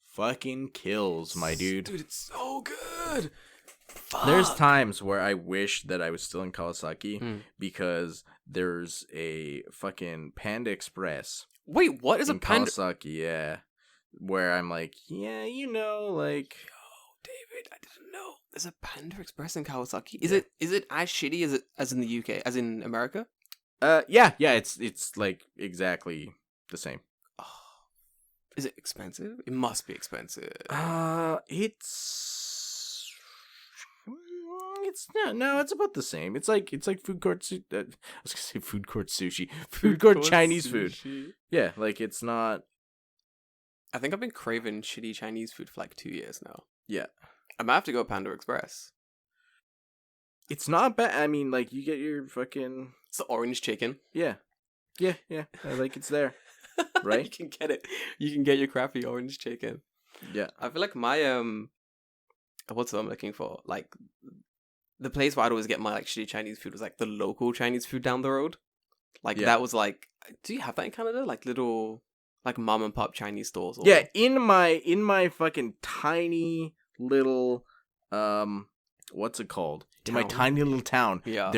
fucking kills, my dude. Dude, it's so good. Fuck. There's times where I wish that I was still in Kawasaki Mm. because there's a fucking Panda Express Wait, what is a in panda? Kawasaki, yeah. Where I'm like, yeah, like Oh, David, I didn't know. There's a Panda Express in Kawasaki. Is it as shitty as in the UK, as in America? yeah, it's like exactly the same. Oh, is it expensive? It must be expensive. It's no, it's about the same. It's like food court. I was gonna say food court sushi, food court Chinese food. sushi. Yeah, like it's not. I think I've been craving shitty Chinese food for like 2 years now. Yeah, I might have to go Panda Express. it's not bad. I mean, like you get your fucking It's the orange chicken. yeah. Like it's there, right? You can get it. You can get your crappy orange chicken. Yeah, I feel like my what's what I'm looking for? Like the place where I'd always get my like shitty Chinese food was like the local Chinese food down the road. Like Yeah. that was like, do you have that in Canada? Like little like mom and pop Chinese stores? Or... yeah. In my fucking tiny little what's it called? In my Town. tiny little town, Yeah.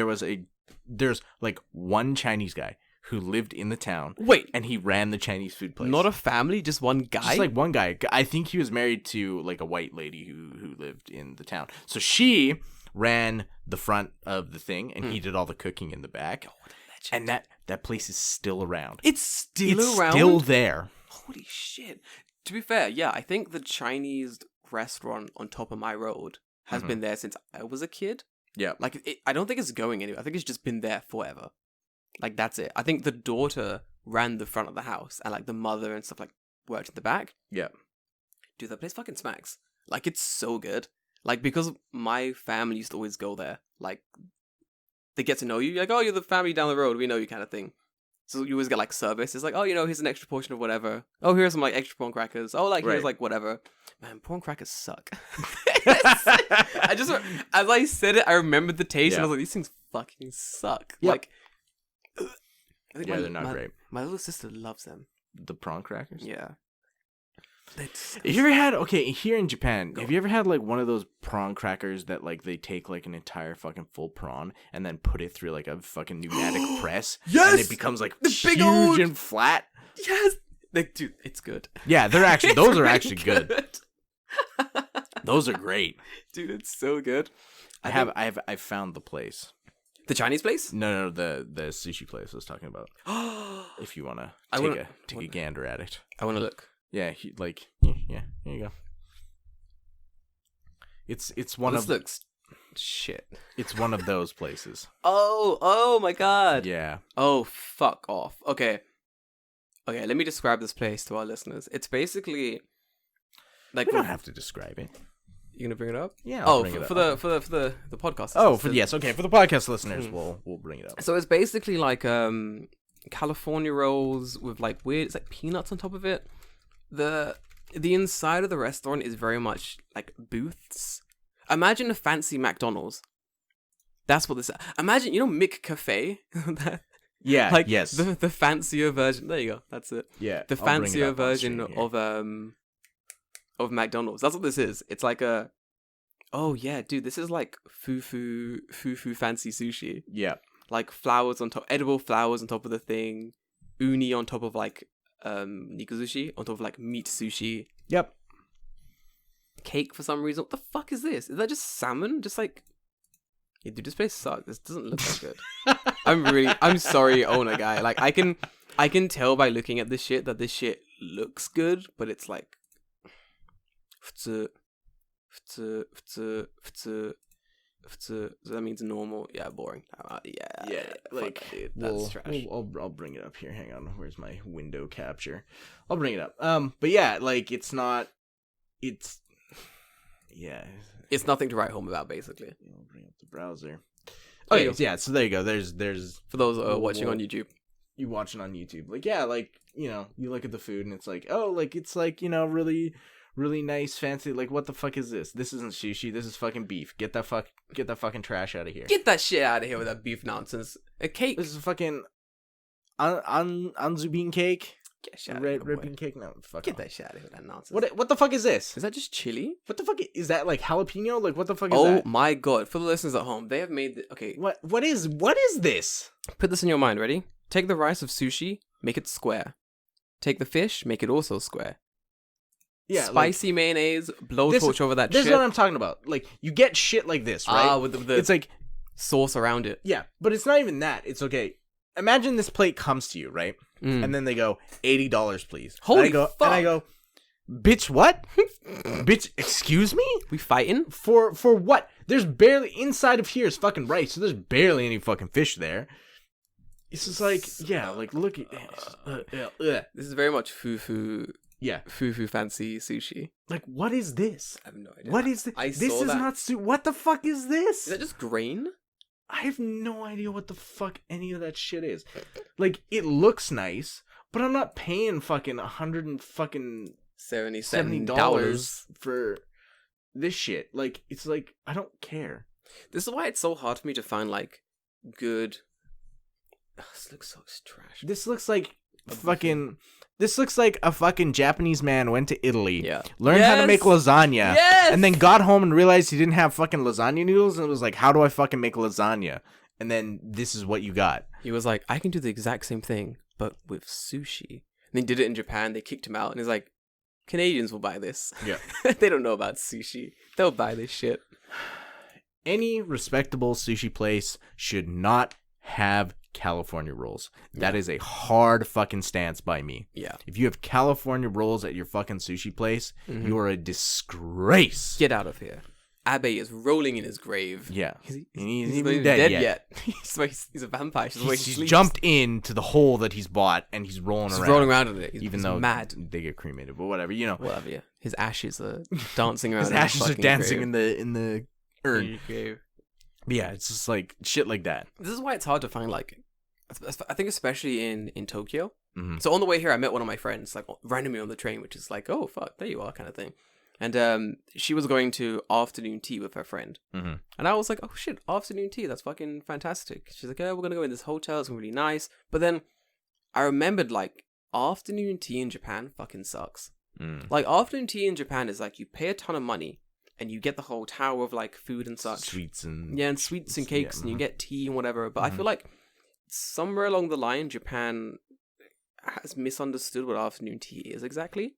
there's like one Chinese guy who lived in the town. Wait, And he ran the Chinese food place. not a family, just one guy. Just like one guy. I think he was married to like a white lady who lived in the town. So she ran the front of the thing, and he did all the cooking in the back. Oh, what a legend. And that place is still around. It's still It's around. still there. Holy shit! To be fair, yeah, I think the Chinese restaurant on top of my road has Mhm. been there since I was a kid. Yeah. Like, I don't think it's going anywhere. I think it's just been there forever. Like, that's it. I think the daughter ran the front of the house, and like the mother and stuff like worked in the back. Yeah. Dude, that place fucking smacks. Like, it's so good. Like, because my family used to always go there. Like, they get to know you. You're like, oh, you're the family down the road. We know you, kind of thing. So you always get like service. It's like, oh, here's an extra portion of whatever. Oh, here's some like extra prawn crackers. Oh, like here's Right. like whatever. Man, prawn crackers suck. I just, as I said it, I remembered the taste, and I Yeah. was like, these things fucking suck. Yep. Like, I think Yeah, they're not great. My little sister loves them. The prawn crackers? Yeah. Have you ever had, okay, here in Japan, have you ever had like one of those prawn crackers that like they take like an entire fucking full prawn and then put it through like a fucking pneumatic press? Yes! And it becomes like The huge big old- and flat? Yes. Like, dude, it's good. Yeah, those are It's really actually good. Those are great. Dude, it's so good. I've found the place. The Chinese place? No, the sushi place I was talking about. I If you wanna I take wanna- a gander at it. want to look. Yeah, yeah, here you go. It's one This of looks shit. it's one of those places. Oh my god. Yeah. Oh, fuck off. Okay. Okay, let me describe this place to our listeners. It's basically like We don't have to describe it. You gonna bring it up? Yeah. Oh, for the podcast. Oh, yes. Okay, for the podcast listeners, we'll bring it up. So it's basically like California rolls with like weird, it's like peanuts on top of it. The inside of the restaurant is very much like booths. Imagine a fancy McDonald's. That's what this. Imagine, McCafe. Yeah. Like yes. the fancier version. There you go. That's it. Yeah. The fancier version of McDonald's. That's what this is. It's like a. Oh yeah, dude. This is like fufu fancy sushi. Yeah. Like flowers on top, edible flowers on top of the thing, uni on top of like nikuzushi on top of like meat sushi. Yep. Cake for some reason. What the fuck is this? Is that just salmon? Just like, yeah, dude, this place sucks. This doesn't look that good. I'm sorry, owner guy. Like I can tell by looking at this shit that this shit looks good, but it's like, so that means normal. Yeah, boring. Yeah, like fuck, dude, that's trash. I'll bring it up here. Hang on, where's my window capture? I'll bring it up. But yeah, like it's nothing to write home about, basically. I'll bring up the browser. Okay, yeah. So there you go. There's for those watching on YouTube. You watching on YouTube, like yeah, like you look at the food and it's like it's like really. Really nice, fancy. Like, what the fuck is this? This isn't sushi. This is fucking beef. Get that fucking trash out of here. Get that shit out of here with that beef nonsense. A cake. This is fucking anzu bean cake. Red bean cake. No, fuck. Get off. That shit out of here with that nonsense. What the fuck is this? Is that just chili? What the fuck is that? Like jalapeno? Like what the fuck is that? Oh my god! For the listeners at home, they have made okay. What is this? Put this in your mind. Ready? Take the rice of sushi, make it square. Take the fish, make it also square. Yeah, spicy mayonnaise, blowtorch over that shit. This is what I'm talking about. Like, you get shit like this, right? With the it's like sauce around it. Yeah, but it's not even that. It's okay. Imagine this plate comes to you, right? And then they go, $80, please. Holy fuck. And I go, bitch, what? Bitch, excuse me? We fighting? For what? There's barely, inside of here is fucking rice, so there's barely any fucking fish there. It's just like, yeah, like, look at this is very much fufu. Yeah. Fufu fancy sushi. Like, what is this? I have no idea. What is this? This is not what the fuck is this? Is that just grain? I have no idea what the fuck any of that shit is. Like, it looks nice, but I'm not paying fucking $70 for this shit. Like, it's like, I don't care. This is why it's so hard for me to find, like, good... this looks so trash. This looks like This looks like a fucking Japanese man went to Italy, learned how to make lasagna, and then got home and realized he didn't have fucking lasagna noodles, and was like, how do I fucking make lasagna? And then this is what you got. He was like, I can do the exact same thing, but with sushi. And he did it in Japan, they kicked him out, and he's like, Canadians will buy this. Yeah. They don't know about sushi. They'll buy this shit. Any respectable sushi place should not have California rolls. That is a hard fucking stance by me. Yeah. If you have California rolls at your fucking sushi place, you are a disgrace. Get out of here. Abe is rolling in his grave. Yeah. He's even dead yet. He's a vampire. He's jumped into the hole that he's bought and he's rolling around. He's rolling around in it. Even though mad. They get cremated, but whatever, Whatever, yeah. His ashes are dancing around. His ashes are dancing grave. in the urn. But yeah, it's just like shit like that. This is why it's hard to find, like, I think especially in Tokyo. Mm-hmm. So on the way here, I met one of my friends, like, randomly on the train, which is like, oh, fuck, there you are, kind of thing. And she was going to afternoon tea with her friend. Mm-hmm. And I was like, oh, shit, afternoon tea, that's fucking fantastic. She's like, oh, we're going to go in this hotel, it's going to be really nice. But then I remembered, like, afternoon tea in Japan fucking sucks. Like, afternoon tea in Japan is like, you pay a ton of money, and you get the whole tower of, like, food and such. Sweets and cakes, and you get tea and whatever. But I feel like somewhere along the line, Japan has misunderstood what afternoon tea is exactly.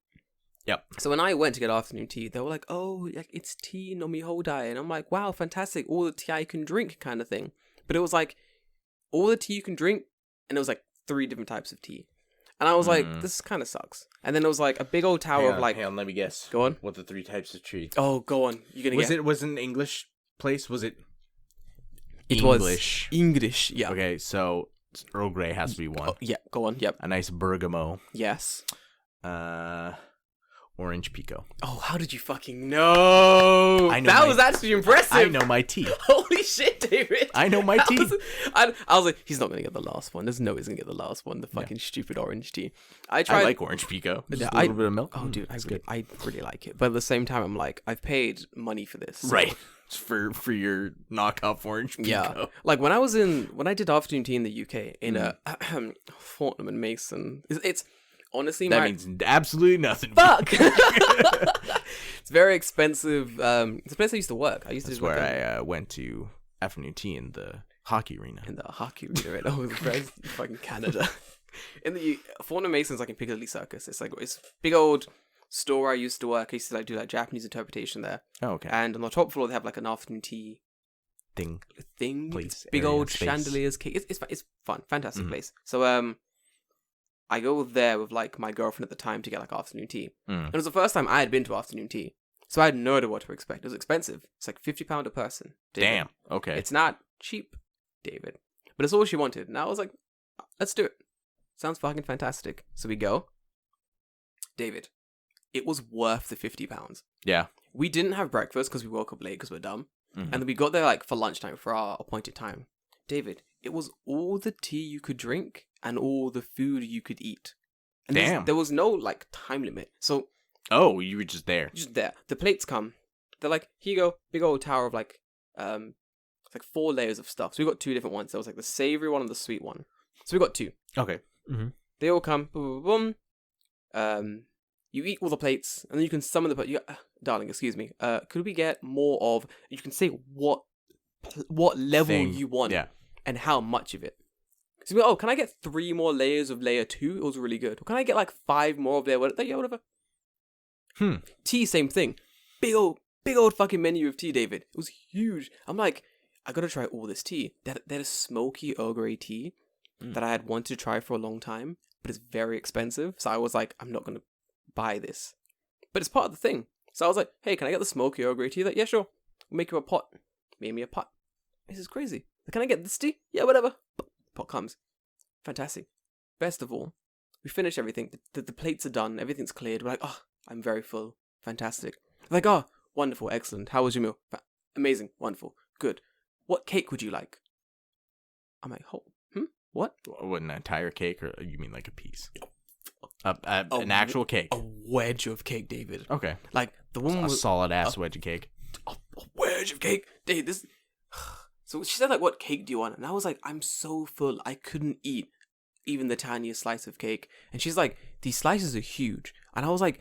Yep. So when I went to get afternoon tea, they were like, oh, like, it's tea no mi hodai. And I'm like, wow, fantastic. All the tea I can drink kind of thing. But it was like, all the tea you can drink, and it was like 3 different types of tea. And I was like, this kind of sucks. And then it was like a big old tower of like... Hang on, let me guess. Go on. What the 3 types of tea? Oh, go on. You're going to get... Was it an English place? Was it English? It was English, yeah. Okay, so Earl Grey has to be one. Oh, yeah, go on. Yep. A nice bergamot. Yes. Orange Pico. Oh, how did you fucking know? That was actually impressive. I know my tea. Holy shit, David. I know my tea. I was like, he's not going to get the last one. There's no way he's going to get the last one. The fucking stupid orange tea. I like Orange Pico. Just a little bit of milk. Oh, dude, I really like it. But at the same time, I'm like, I've paid money for this. So. Right. For your knockoff Orange Pico. Yeah. Like when I did afternoon tea in the UK in a Fortnum and Mason, it's honestly that means absolutely nothing. Fuck. It's very expensive. It's a place I used to work. That's where I went to afternoon tea in the hockey arena. In the hockey arena, right? Oh, it's fucking Canada. In the Fortnum Mason's like in Piccadilly Circus. It's a big old store I used to work. I used to do like Japanese interpretation there. Oh, okay. And on the top floor they have like an afternoon tea thing. Place, big area, old space. chandeliers. It's fun, fantastic place. So I go there with like my girlfriend at the time to get like afternoon tea. And it was the first time I had been to afternoon tea, so I had no idea what to expect. It was expensive. It's like £50 a person. David. Damn. Okay. It's not cheap, David, but it's all she wanted. And I was like, let's do it. Sounds fucking fantastic. So we go. David, it was worth the £50. Yeah. We didn't have breakfast because we woke up late because we're dumb. And then we got there like for lunchtime for our appointed time. David, it was all the tea you could drink and all the food you could eat. And damn. There was no like time limit. So you were just there. Just there. The plates come. They're like, here you go, big old tower of like it's like 4 layers of stuff. So we got 2 different ones. There was like the savory one and the sweet one. So we got 2. Okay. They all come. Boom, boom, boom. You eat all the plates, and then you can summon the. Darling, excuse me. Could we get more of? You can say what level you want, and how much of it. So, can I get 3 more layers of layer 2? It was really good. Or can I get like 5 more of layer? Yeah, whatever. Tea, same thing. Big old fucking menu of tea, David. It was huge. I'm like, I gotta try all this tea. That is smoky Earl Grey tea that I had wanted to try for a long time, but it's very expensive. So I was like, I'm not gonna buy this, but it's part of the thing. So I was like, hey, can I get the smoky Earl Grey tea? Like, yeah, sure. We'll make you a pot. Made me a pot. This is crazy. Can I get this tea? Yeah, whatever. Pot comes. Fantastic. Best of all, we finish everything. The plates are done. Everything's cleared. We're like, oh, I'm very full. Fantastic. Like, oh, wonderful, excellent. How was your meal? Amazing, wonderful, good. What cake would you like? I'm like, what? What, an entire cake, or you mean like a piece? An actual cake. A wedge of cake, David. Okay. Like the woman was solid ass wedge of cake. A wedge of cake, David. This. So she said, like, what cake do you want? And I was like, I'm so full, I couldn't eat even the tiniest slice of cake. And she's like, these slices are huge. And I was like,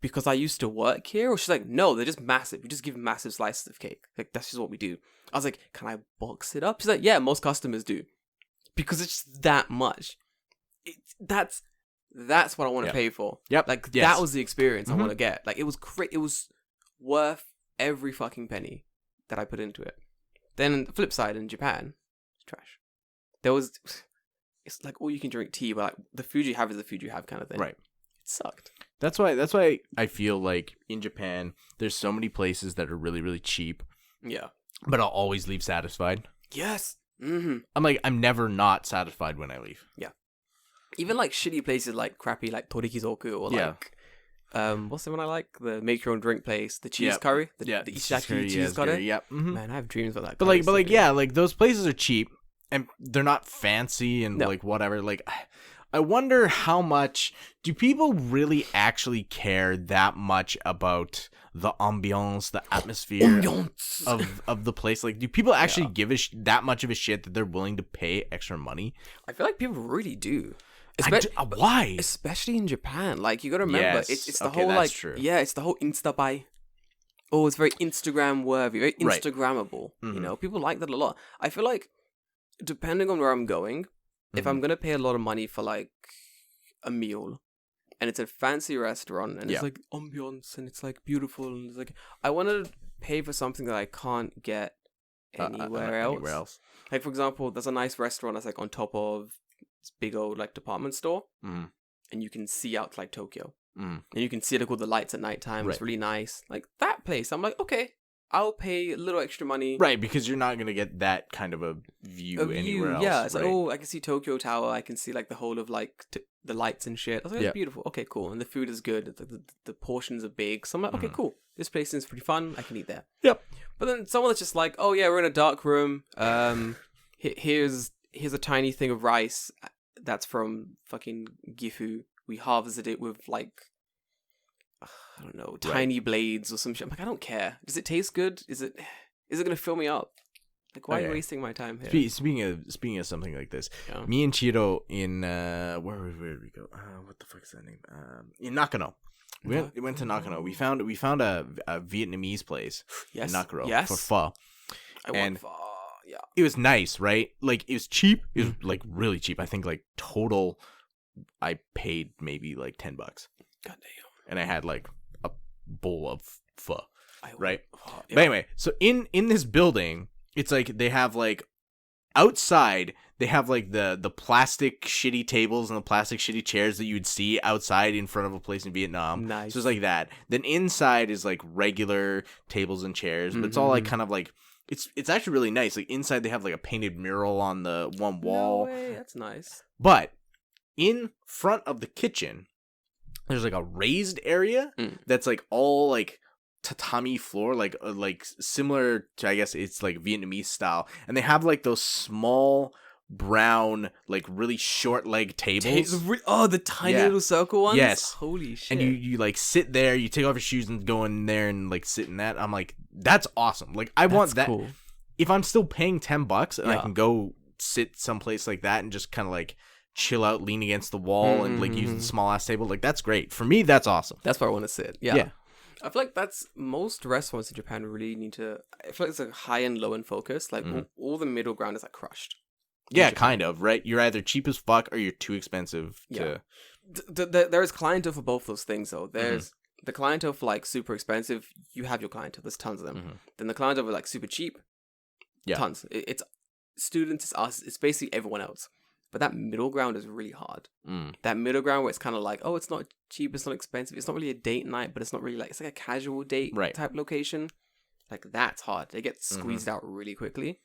because I used to work here? Or she's like, no, they're just massive. We just give massive slices of cake. Like, that's just what we do. I was like, can I box it up? She's like, yeah, most customers do. Because it's just that much. That's what I want to pay for. Yep. Like, that was the experience I want to get. Like, it was worth every fucking penny that I put into it. Then the flip side, in Japan, it's trash. It's like all you can drink tea, but like the food you have is the food you have kind of thing. Right. It sucked. That's why I feel like in Japan, there's so many places that are really, really cheap. Yeah. But I'll always leave satisfied. Yes. I'm never not satisfied when I leave. Yeah. Even like shitty places like crappy like Torikizoku or like what's the one I like? The make your own drink place, the cheese curry, the Ishaki cheese curry. Yep. Man, I have dreams about that. But like those places are cheap and they're not fancy and like whatever. Like, I wonder how much do people really actually care that much about the ambiance, the atmosphere of the place? Like, do people actually give that much of a shit that they're willing to pay extra money? I feel like people really do. Why? Especially in Japan. Like, you gotta remember, it's the whole like true. It's the whole Insta buy. Oh, it's very Instagram worthy, very Instagrammable. You know, people like that a lot. I feel like depending on where I'm going, if I'm gonna pay a lot of money for like a meal, and it's a fancy restaurant, and it's like ambiance, and it's like beautiful, and it's like I want to pay for something that I can't get anywhere else. Like, for example, there's a nice restaurant that's like on top of this big old like department store, and you can see out to like Tokyo, and you can see like all the lights at nighttime. It's really nice. Like that place, I'm like, okay, I'll pay a little extra money. Right, because you're not gonna get that kind of a view anywhere else. Yeah, it's right? like, oh, I can see Tokyo Tower. I can see like the whole of like the lights and shit. I was like, that's beautiful. Okay, cool. And the food is good. It's like the portions are big. So I'm like, okay, cool. This place seems pretty fun. I can eat there. Yep. But then someone that's just like, oh yeah, we're in a dark room. Here's a tiny thing of rice that's from fucking Gifu. We harvested it with like, I don't know, tiny blades or some shit. I'm like, I don't care. Does it taste good? Is it gonna fill me up? Like, why are you wasting my time here? Speaking of something like this, me and Chiro in where did we go? What the fuck is that name? In Nakano. We went to Nakano. We found a Vietnamese place in Nakano for pho. I want pho. Yeah, it was nice, right? Like, it was cheap. It was like really cheap. I think like total, I paid maybe like $10. God damn. And I had like a bowl of pho, right? Yeah. But anyway, so in this building, it's like they have like outside, they have like the plastic shitty tables and the plastic shitty chairs that you would see outside in front of a place in Vietnam. Nice. So it's like that. Then inside is like regular tables and chairs, but it's all like kind of like, it's actually really nice. Like inside they have like a painted mural on the one wall. No way, that's nice. But in front of the kitchen, there's like a raised area that's like all like tatami floor, like similar to, I guess it's like Vietnamese style, and they have like those small brown, like really short leg tables. The tiny little circle ones. Yes, holy shit. And you like sit there, you take off your shoes and go in there and like sit in that. I'm like, that's awesome. Like, I want that. Cool. If I'm still paying $10 and I can go sit someplace like that and just kind of like chill out, lean against the wall, and like use the small ass table, like, that's great. For me, that's awesome. That's where I want to sit. Yeah. I feel like that's most restaurants in Japan really need to. I feel like it's like high end, low end focus. Like all the middle ground is like crushed. Yeah, kind of, right? You're either cheap as fuck or you're too expensive to. There is clientele for both those things, though. There's the clientele for like super expensive. You have your clientele. There's tons of them. Then the clientele for like super cheap. Yeah, tons. It's students. It's us. It's basically everyone else. But that middle ground is really hard. That middle ground where it's kind of like, oh, it's not cheap, it's not expensive, it's not really a date night, but it's not really like, it's like a casual date type location. Like, that's hard. They get squeezed out really quickly.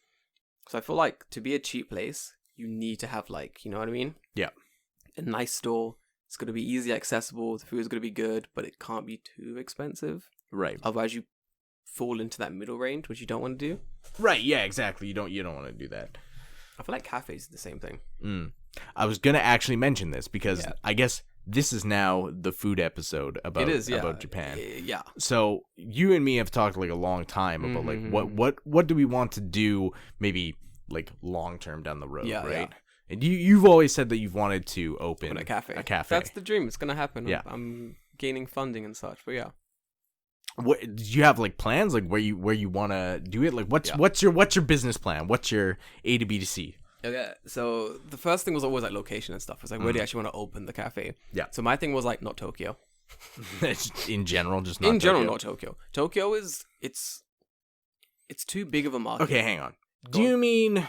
So I feel like to be a cheap place, you need to have like, you know what I mean? Yeah. A nice store. It's going to be easily accessible. The food's going to be good, but it can't be too expensive. Right. Otherwise, you fall into that middle range, which you don't want to do. Right. Yeah, exactly. You don't want to do that. I feel like cafes are the same thing. I was going to actually mention this because I guess this is now the food episode about Japan. Yeah. So you and me have talked like a long time about like what do we want to do maybe like long term down the road, right? Yeah. And you've always said that you've wanted to open a cafe. A cafe. That's the dream. It's going to happen. Yeah. I'm gaining funding and such, but yeah. What do you have like plans like where you want to do it? Like what's your business plan? What's your A to B to C? Okay, so the first thing was always like location and stuff. It's like where do you actually want to open the cafe? Yeah. So my thing was like not Tokyo. In general, just not. In general, not Tokyo. Tokyo is it's too big of a market. Okay, hang on. Do you mean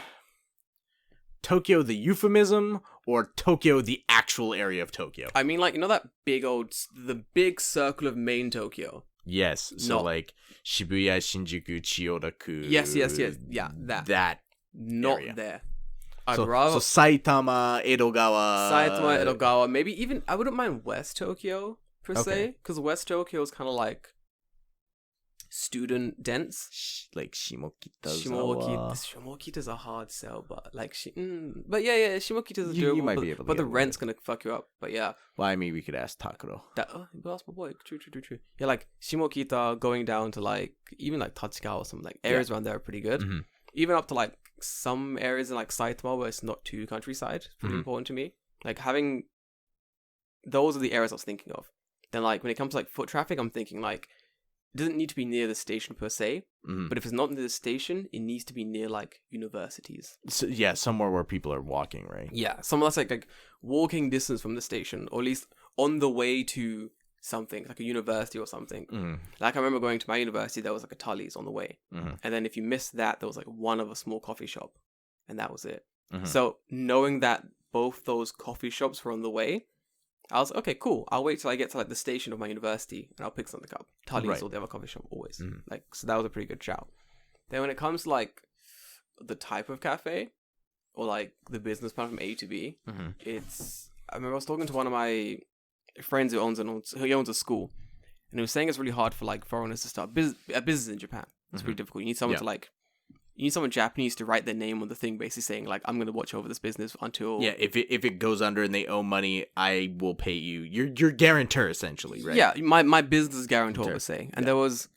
Tokyo the euphemism or Tokyo the actual area of Tokyo? I mean, like, you know that the big circle of main Tokyo. Yes. So like Shibuya, Shinjuku, Chiyoda-ku. Yes. Yeah, that. Not area. There. So Saitama, Edogawa, maybe even, I wouldn't mind West Tokyo, per se, because West Tokyo is kind of like student dense. Like Shimokita. Shimokita's a hard sell, but like, but yeah, Shimokita's doable, you might be able to, but the rent's going to fuck you up, but yeah. Well, I mean, we could ask Takuro. But ask my boy, true. Yeah, like, Shimokita going down to like, even like Tatsugawa or something, like, areas around there are pretty good. Even up to like, some areas in like Saitama where it's not too countryside. It's pretty important to me. Like having those are the areas I was thinking of. Then like when it comes to like foot traffic, I'm thinking like it doesn't need to be near the station per se, but if it's not near the station, it needs to be near like universities. So, yeah, somewhere where people are walking, right? Yeah, somewhere that's like walking distance from the station, or at least on the way to something like a university or something. Like I remember going to my university, there was like a Tully's on the way, and then if you missed that, there was like one of a small coffee shop, and that was it. So knowing that both those coffee shops were on the way, I was okay, cool. I'll wait till I get to like the station of my university and I'll pick something up. Tully's Right. or the other coffee shop always. Mhm. Like, so that was a pretty good shout. Then when it comes to like the type of cafe or like the business plan from A to B, Mm-hmm. I remember I was talking to one of my friends who owns a school, and he was saying it's really hard for like foreigners to start a business in Japan. It's pretty difficult. You need someone you need someone Japanese to write their name on the thing, basically saying like, I'm gonna watch over this business until If it goes under and they owe money, I will pay you. You're guarantor essentially, right? Yeah, my business guarantor was saying, and there was,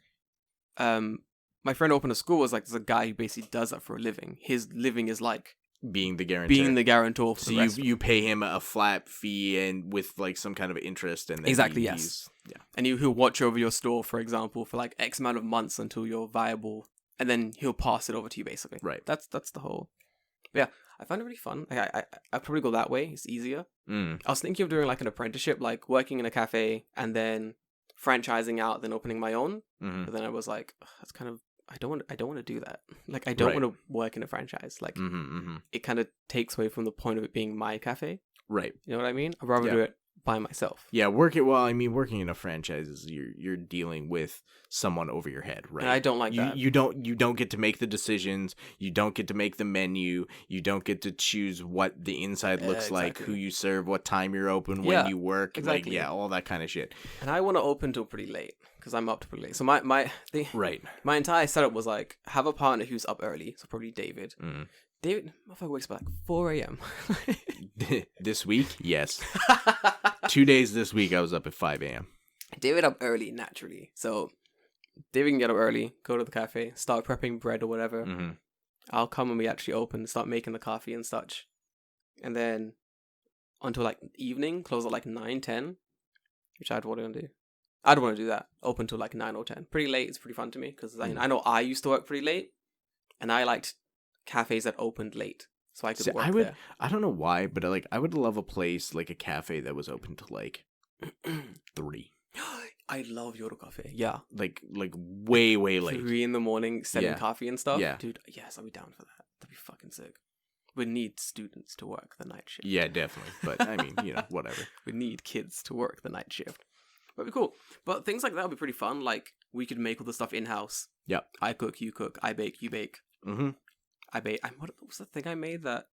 my friend opened a school. Was like, there's a guy who basically does that for a living. His living is like being the guarantor. For so the rest. you pay him a flat fee and with like some kind of interest, and then Exactly, yes. And he'll watch over your store, for example, for like X amount of months until you're viable, and then he'll pass it over to you, basically. Right. That's the whole. But yeah, I find it really fun. I probably go that way. It's easier. I was thinking of doing like an apprenticeship, like working in a cafe and then franchising out, then opening my own. Mm-hmm. But then I was like, that's kind of. I don't want to do that. Like, I don't want to work in a franchise. Like, it kind of takes away from the point of it being my cafe. Right. You know what I mean? I'd rather do it by myself. Yeah, working in a franchise is you're dealing with someone over your head, right? And I don't like that. You don't get to make the decisions. You don't get to make the menu. You don't get to choose what the inside looks like, who you serve, what time you're open, when you work, exactly. like all that kind of shit. And I want to open till pretty late because I'm up to pretty late. So my entire setup was like, have a partner who's up early, so probably David. David, motherfucker works by like 4 a.m. This week, yes. 2 days this week, I was up at 5 a.m. David up early naturally, so David can get up early, go to the cafe, start prepping bread or whatever. I'll come when we actually open, start making the coffee and such, and then until like evening, close at like 9-10, which I'd want to do. I'd want to do that. Open till like 9 or 10. Pretty late. It's pretty fun to me because I know I used to work pretty late, and I liked cafes that opened late, so I could work there. I don't know why, but I would love a place like a cafe that was open to like 3. I love Yodo Cafe. Yeah, like way late. 3 in the morning, selling coffee and stuff. Yeah, dude. Yes, I'll be down for that. That'd be fucking sick. We need students to work the night shift. Yeah, definitely. But I mean, whatever. We need kids to work the night shift. That'd be cool. But things like that would be pretty fun. Like, we could make all the stuff in house. Yep. I cook, you cook. I bake, you bake. I made. What was the thing I made? That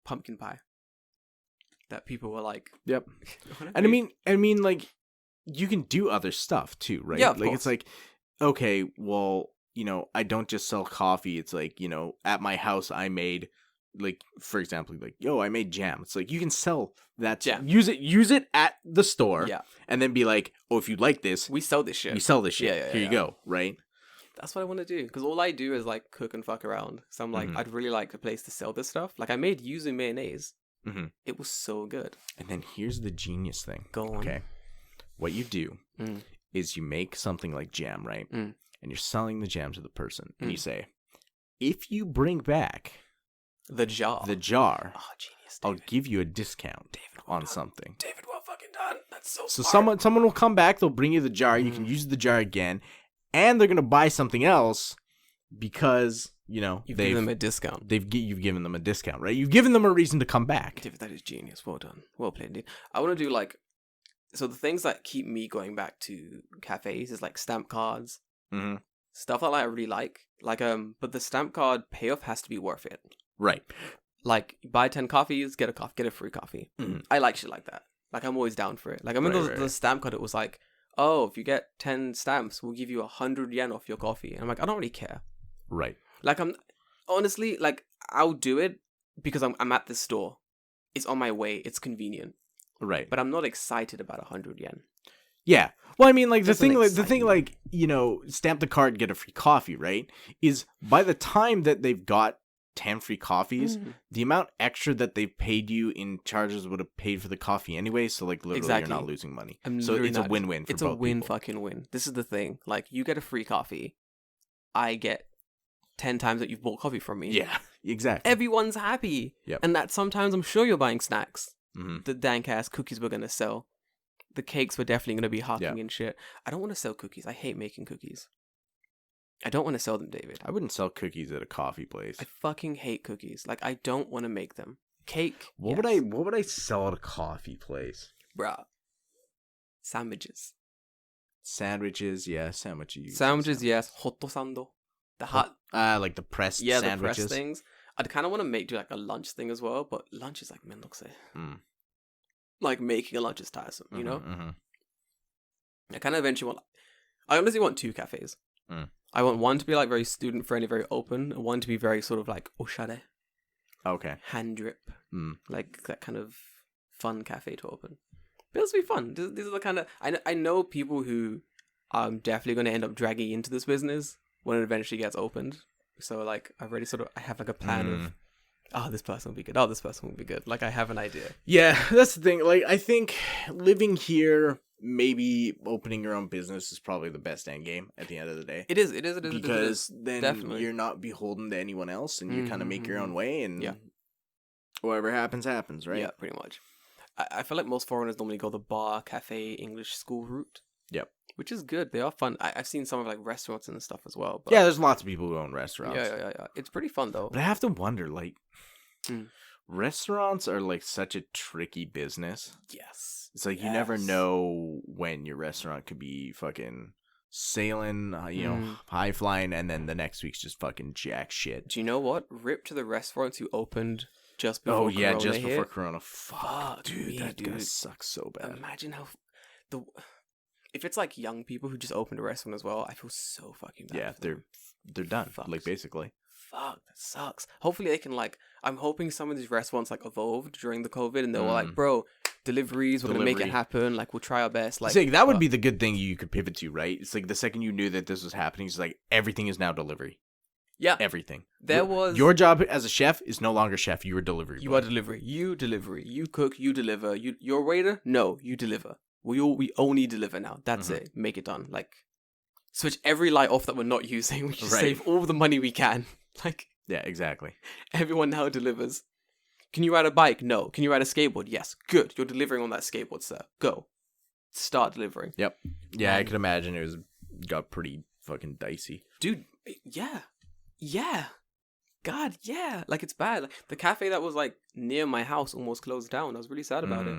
pumpkin pie. That people were like. Yep. And I mean, like, you can do other stuff too, right? Yeah, like course. It's like, okay, well, I don't just sell coffee. It's like, at my house I made, like, for example, like, I made jam. It's like you can sell that jam. Use it at the store. Yeah. And then be like, oh, if you like this, we sell this shit. We sell this shit. Yeah, Here you go, right? That's what I want to do, because all I do is like cook and fuck around. So I'm like, I'd really like a place to sell this stuff. Like, I made yuzu mayonnaise. It was so good. And then here's the genius thing. Go on. Okay. What you do is you make something like jam, right? And you're selling the jam to the person. And you say, if you bring back the jar, oh, genius, David. I'll give you a discount on something. David, well fucking done. That's so So smart. someone will come back, they'll bring you the jar, you can use the jar again, and they're going to buy something else because, you've given them a discount. You've given them a discount, right? You've given them a reason to come back. David, that is genius. Well done. Well played, dude. I want to do like, so the things that keep me going back to cafes is like stamp cards, stuff like that I really like. Like, but the stamp card payoff has to be worth it. Right. Like, buy 10 coffees, get a free coffee. I like shit like that. Like, I'm always down for it. Like, I remember the stamp card, it was like, oh, if you get 10 stamps, we'll give you 100 yen off your coffee. And I'm like, I don't really care. Right. Like, I'm honestly, like, I'll do it because I'm at the store. It's on my way. It's convenient. Right. But I'm not excited about 100 yen. Yeah. Well, I mean, like, the thing, stamp the card, get a free coffee, right? Is by the time that they've got 10 free coffees, the amount extra that they've paid you in charges would have paid for the coffee anyway. So, like, literally, you're not losing money. So it's a win-win for both people. It's a win fucking win. This is the thing. Like, you get a free coffee. I get 10 times that you've bought coffee from me. Yeah, exactly. Everyone's happy. Yep. And that sometimes I'm sure you're buying snacks. The dank ass cookies we're going to sell. The cakes we're definitely going to be hawking and shit. I don't want to sell cookies. I hate making cookies. I don't want to sell them, David. I wouldn't sell cookies at a coffee place. I fucking hate cookies. Like, I don't want to make them. Cake. What would I sell at a coffee place? Bruh. Sandwiches, yeah, sandwiches. Sandwiches, yes. Hotto sando. The hot, Like the pressed the sandwiches. press things. I'd kind of want to do like a lunch thing as well, but lunch is like mendokse. Like making a lunch is tiresome, you know? I kind of eventually want. I honestly want 2 cafes. I want one to be like very student friendly, very open, and one to be very sort of like oshare. Okay. Hand drip. Like that kind of fun cafe to open. But this will be fun. These are the kind of... I know people who are definitely going to end up dragging into this business when it eventually gets opened. So, like, I have like a plan of, oh, this person will be good. Oh, this person will be good. Like, I have an idea. Yeah, that's the thing. Like, I think living here, maybe opening your own business is probably the best end game at the end of the day. It is. Because then definitely. You're not beholden to anyone else, and you kind of make your own way, and whatever happens, right? Yeah, pretty much. I feel like most foreigners normally go the bar, cafe, English school route. Yep. Which is good. They are fun. I've seen some of like restaurants and stuff as well. But... yeah, there's lots of people who own restaurants. Yeah. It's pretty fun though. But I have to wonder, like, restaurants are like such a tricky business. Yes. It's like you never know when your restaurant could be fucking sailing, high flying, and then the next week's just fucking jack shit. Do you know what? Rip to the restaurants who opened just before Corona just hit. before Corona. Fuck, dude, that gonna suck so bad. Imagine how if it's like young people who just opened a restaurant as well, I feel so fucking bad. Yeah, they're done. Like basically. Fuck, that sucks. Hopefully they can like. I'm hoping some of these restaurants like evolved during the COVID, and they were like, bro, deliveries, we're gonna make it happen. Like we'll try our best. Like that would be the good thing you could pivot to, right? It's like the second you knew that this was happening, it's like everything is now delivery. Yeah, everything. Your job as a chef is no longer chef. You are delivery. You are delivery. You delivery. You cook. You deliver. Your waiter. No, you deliver. We only deliver now. That's it. Make it done. Like switch every light off that we're not using. We just save all the money we can. Like yeah, exactly. Everyone now delivers. Can you ride a bike? No. Can you ride a skateboard? Yes. Good. You're delivering on that skateboard, sir. Go. Start delivering. Yep. Yeah, I could imagine got pretty fucking dicey, dude. Yeah. God, yeah. Like, it's bad. Like, the cafe that was, like, near my house almost closed down. I was really sad about it.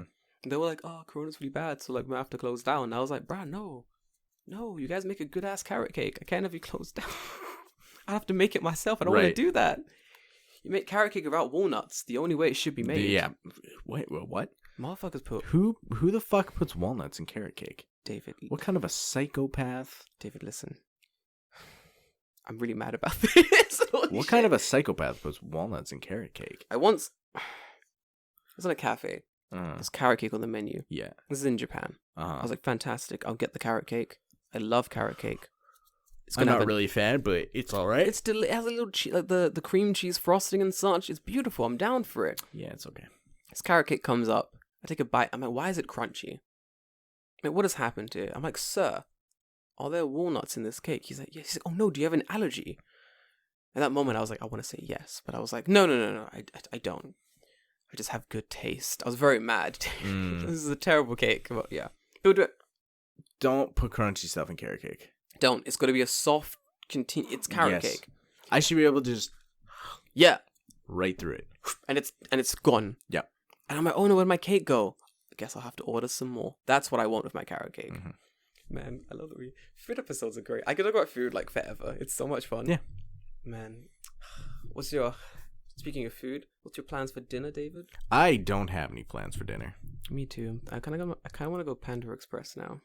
And they were like, oh, Corona's really bad, so, like, we have to close down. And I was like, bruh, no. No, you guys make a good-ass carrot cake. I can't have you close down. I have to make it myself. I don't want to do that. You make carrot cake without walnuts. The only way it should be made. Yeah. Wait, what? Motherfuckers put... Who the fuck puts walnuts in carrot cake? David. What kind of a psychopath? David, listen. I'm really mad about this. What kind of a psychopath puts walnuts in carrot cake? I was in a cafe. There's carrot cake on the menu. Yeah. This is in Japan. I was like, fantastic. I'll get the carrot cake. I love carrot cake. I'm not really a fan, but it's all right. It has a little like the cream cheese frosting and such. It's beautiful. I'm down for it. Yeah, it's okay. This carrot cake comes up. I take a bite. I'm like, why is it crunchy? Like, what has happened to it? I'm like, sir, are there walnuts in this cake? He's like, yes. He's like, oh no, do you have an allergy? At that moment, I was like, I want to say yes, but I was like, no, I don't. I just have good taste. I was very mad. This is a terrible cake. But yeah, people do it. Don't put crunchy stuff in carrot cake. Don't. It's got to be a soft, it's carrot cake. I should be able to just right through it, and it's gone. Yeah. And I'm like, oh no, where'd my cake go? I guess I'll have to order some more. That's what I want with my carrot cake. Man, I love that food episodes are great. I could talk about food like forever. It's so much fun. Yeah. Man, speaking of food, what's your plans for dinner, David? I don't have any plans for dinner. Me too. I kind of want to go Panda Express now.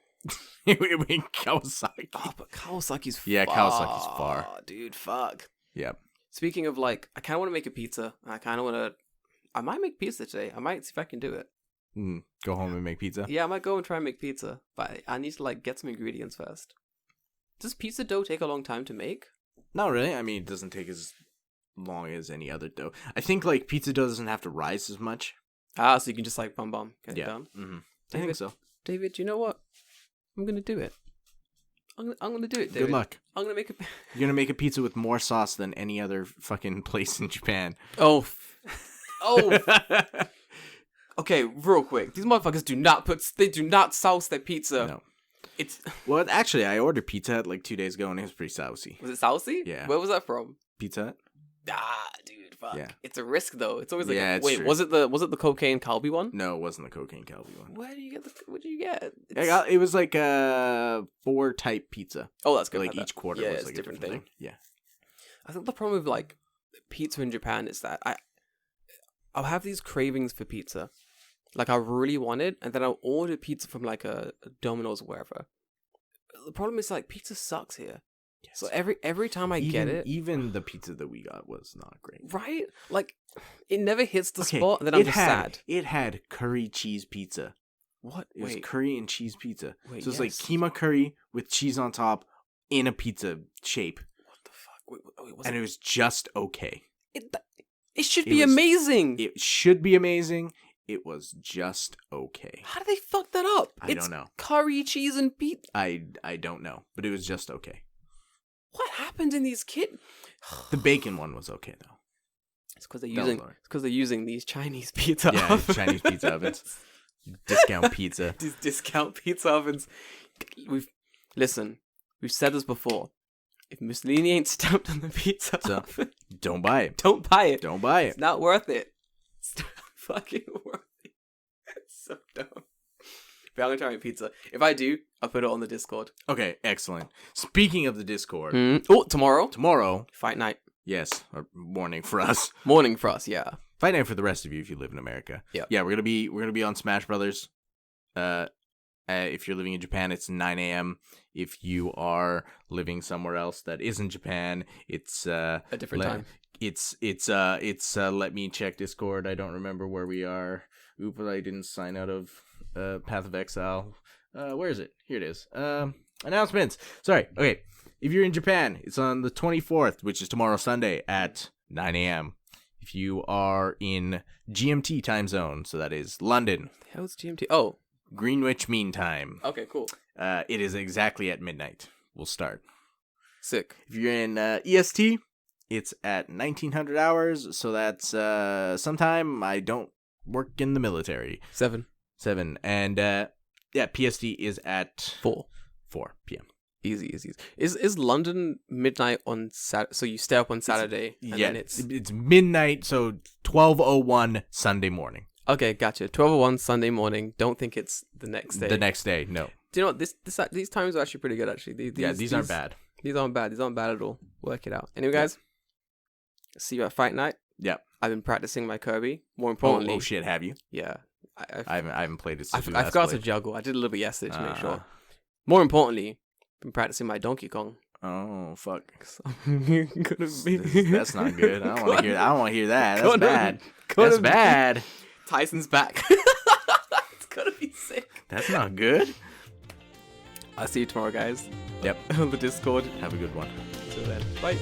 Wait, Kawasaki. Oh, but Kawasaki's far. Yeah, Kawasaki's far. Dude, fuck. Yep. Speaking of, like, I kind of want to make a pizza. I might make pizza today. I might see if I can do it. Go home and make pizza? Yeah, I might go and try and make pizza. But I need to, like, get some ingredients first. Does pizza dough take a long time to make? Not really. I mean, it doesn't take as long as any other dough. I think, like, pizza dough doesn't have to rise as much. So you can just, like, get it done? Mm-hmm. I think so. David, you know what? I'm going to do it. I'm going to do it, David. Good luck. I'm going to make You're going to make a pizza with more sauce than any other fucking place in Japan. Oh. Okay, real quick. These motherfuckers do not sauce their pizza. No. It's... Well, actually, I ordered Pizza Hut like 2 days ago, and it was pretty saucy. Was it saucy? Yeah. Where was that from? Pizza Hut? Dude. fuck. Yeah. It's a risk though. It's always like, Yeah, it's wait, true. was it the cocaine Calbee one? No, it wasn't the cocaine Calbee one. What did you get? It was like a 4-type pizza. Oh, that's good. Like each quarter was like a different thing. Yeah. I think the problem with like pizza in Japan is that I'll have these cravings for pizza. Like I really want it, and then I'll order pizza from like a Domino's or wherever. The problem is like pizza sucks here. Yes. So every time I get it, even the pizza that we got was not great. Right? Like it never hits the spot, and then I'm just sad. It had curry cheese pizza. What? It was curry and cheese pizza. Wait, so it's like keema curry with cheese on top in a pizza shape. What the fuck? Wait, and it was just okay. It should be amazing. It should be amazing. It was just okay. How did they fuck that up? I don't know. Curry, cheese, and pizza. I don't know, but it was just okay. What happened in these kids? The bacon one was okay though. It's because they're using these Chinese pizza ovens. Chinese pizza ovens. Discount pizza. These discount pizza ovens. We've said this before. If Mussolini ain't stamped on the pizza oven, don't buy it. Don't buy it. Don't buy it. It's not worth it. It's not fucking worth it. It's so dumb. But I'm gonna try my pizza. If I do, I'll put it on the Discord. Okay, excellent. Speaking of the Discord, oh, tomorrow, fight night. Yes, or morning for us. Morning for us, yeah. Fight night for the rest of you if you live in America. Yeah. We're gonna be on Smash Brothers. If you're living in Japan, it's 9 a.m. If you are living somewhere else that isn't Japan, it's a different time. It's let me check Discord. I don't remember where we are. Oop, I didn't sign out of Path of Exile. Where is it? Here it is. Announcements. Sorry. Okay. If you're in Japan, it's on the 24th, which is tomorrow, Sunday, at 9 a.m. If you are in GMT time zone, so that is London. The hell's GMT? Oh. Greenwich Mean Time. Okay, cool. It is exactly at midnight. We'll start. Sick. If you're in EST, it's at 1900 hours, so that's sometime I don't work in the military. 7. And PST is at 4 p.m. Easy. Is London midnight on Saturday? So you stay up on Saturday, and then it's midnight, so 12:01 Sunday morning. Okay, gotcha. 12:01 Sunday morning. Don't think it's the next day. The next day, no. Do you know what? These times are actually pretty good, actually. These aren't bad. These aren't bad. These aren't bad at all. Work it out. Anyway, guys, see you at Fight Night. Yeah. I've been practicing my Kirby. More importantly... Oh shit, have you? Yeah. I haven't played it since I forgot to juggle. I did a little bit yesterday to make sure. More importantly, I've been practicing my Donkey Kong. Oh, fuck. That's not good. I don't want to hear that. I don't want to hear that. That's bad. That's bad. Tyson's back. It's gonna be sick. That's not good. I'll see you tomorrow, guys. Yep. On the Discord. Have a good one. Till then. Bye.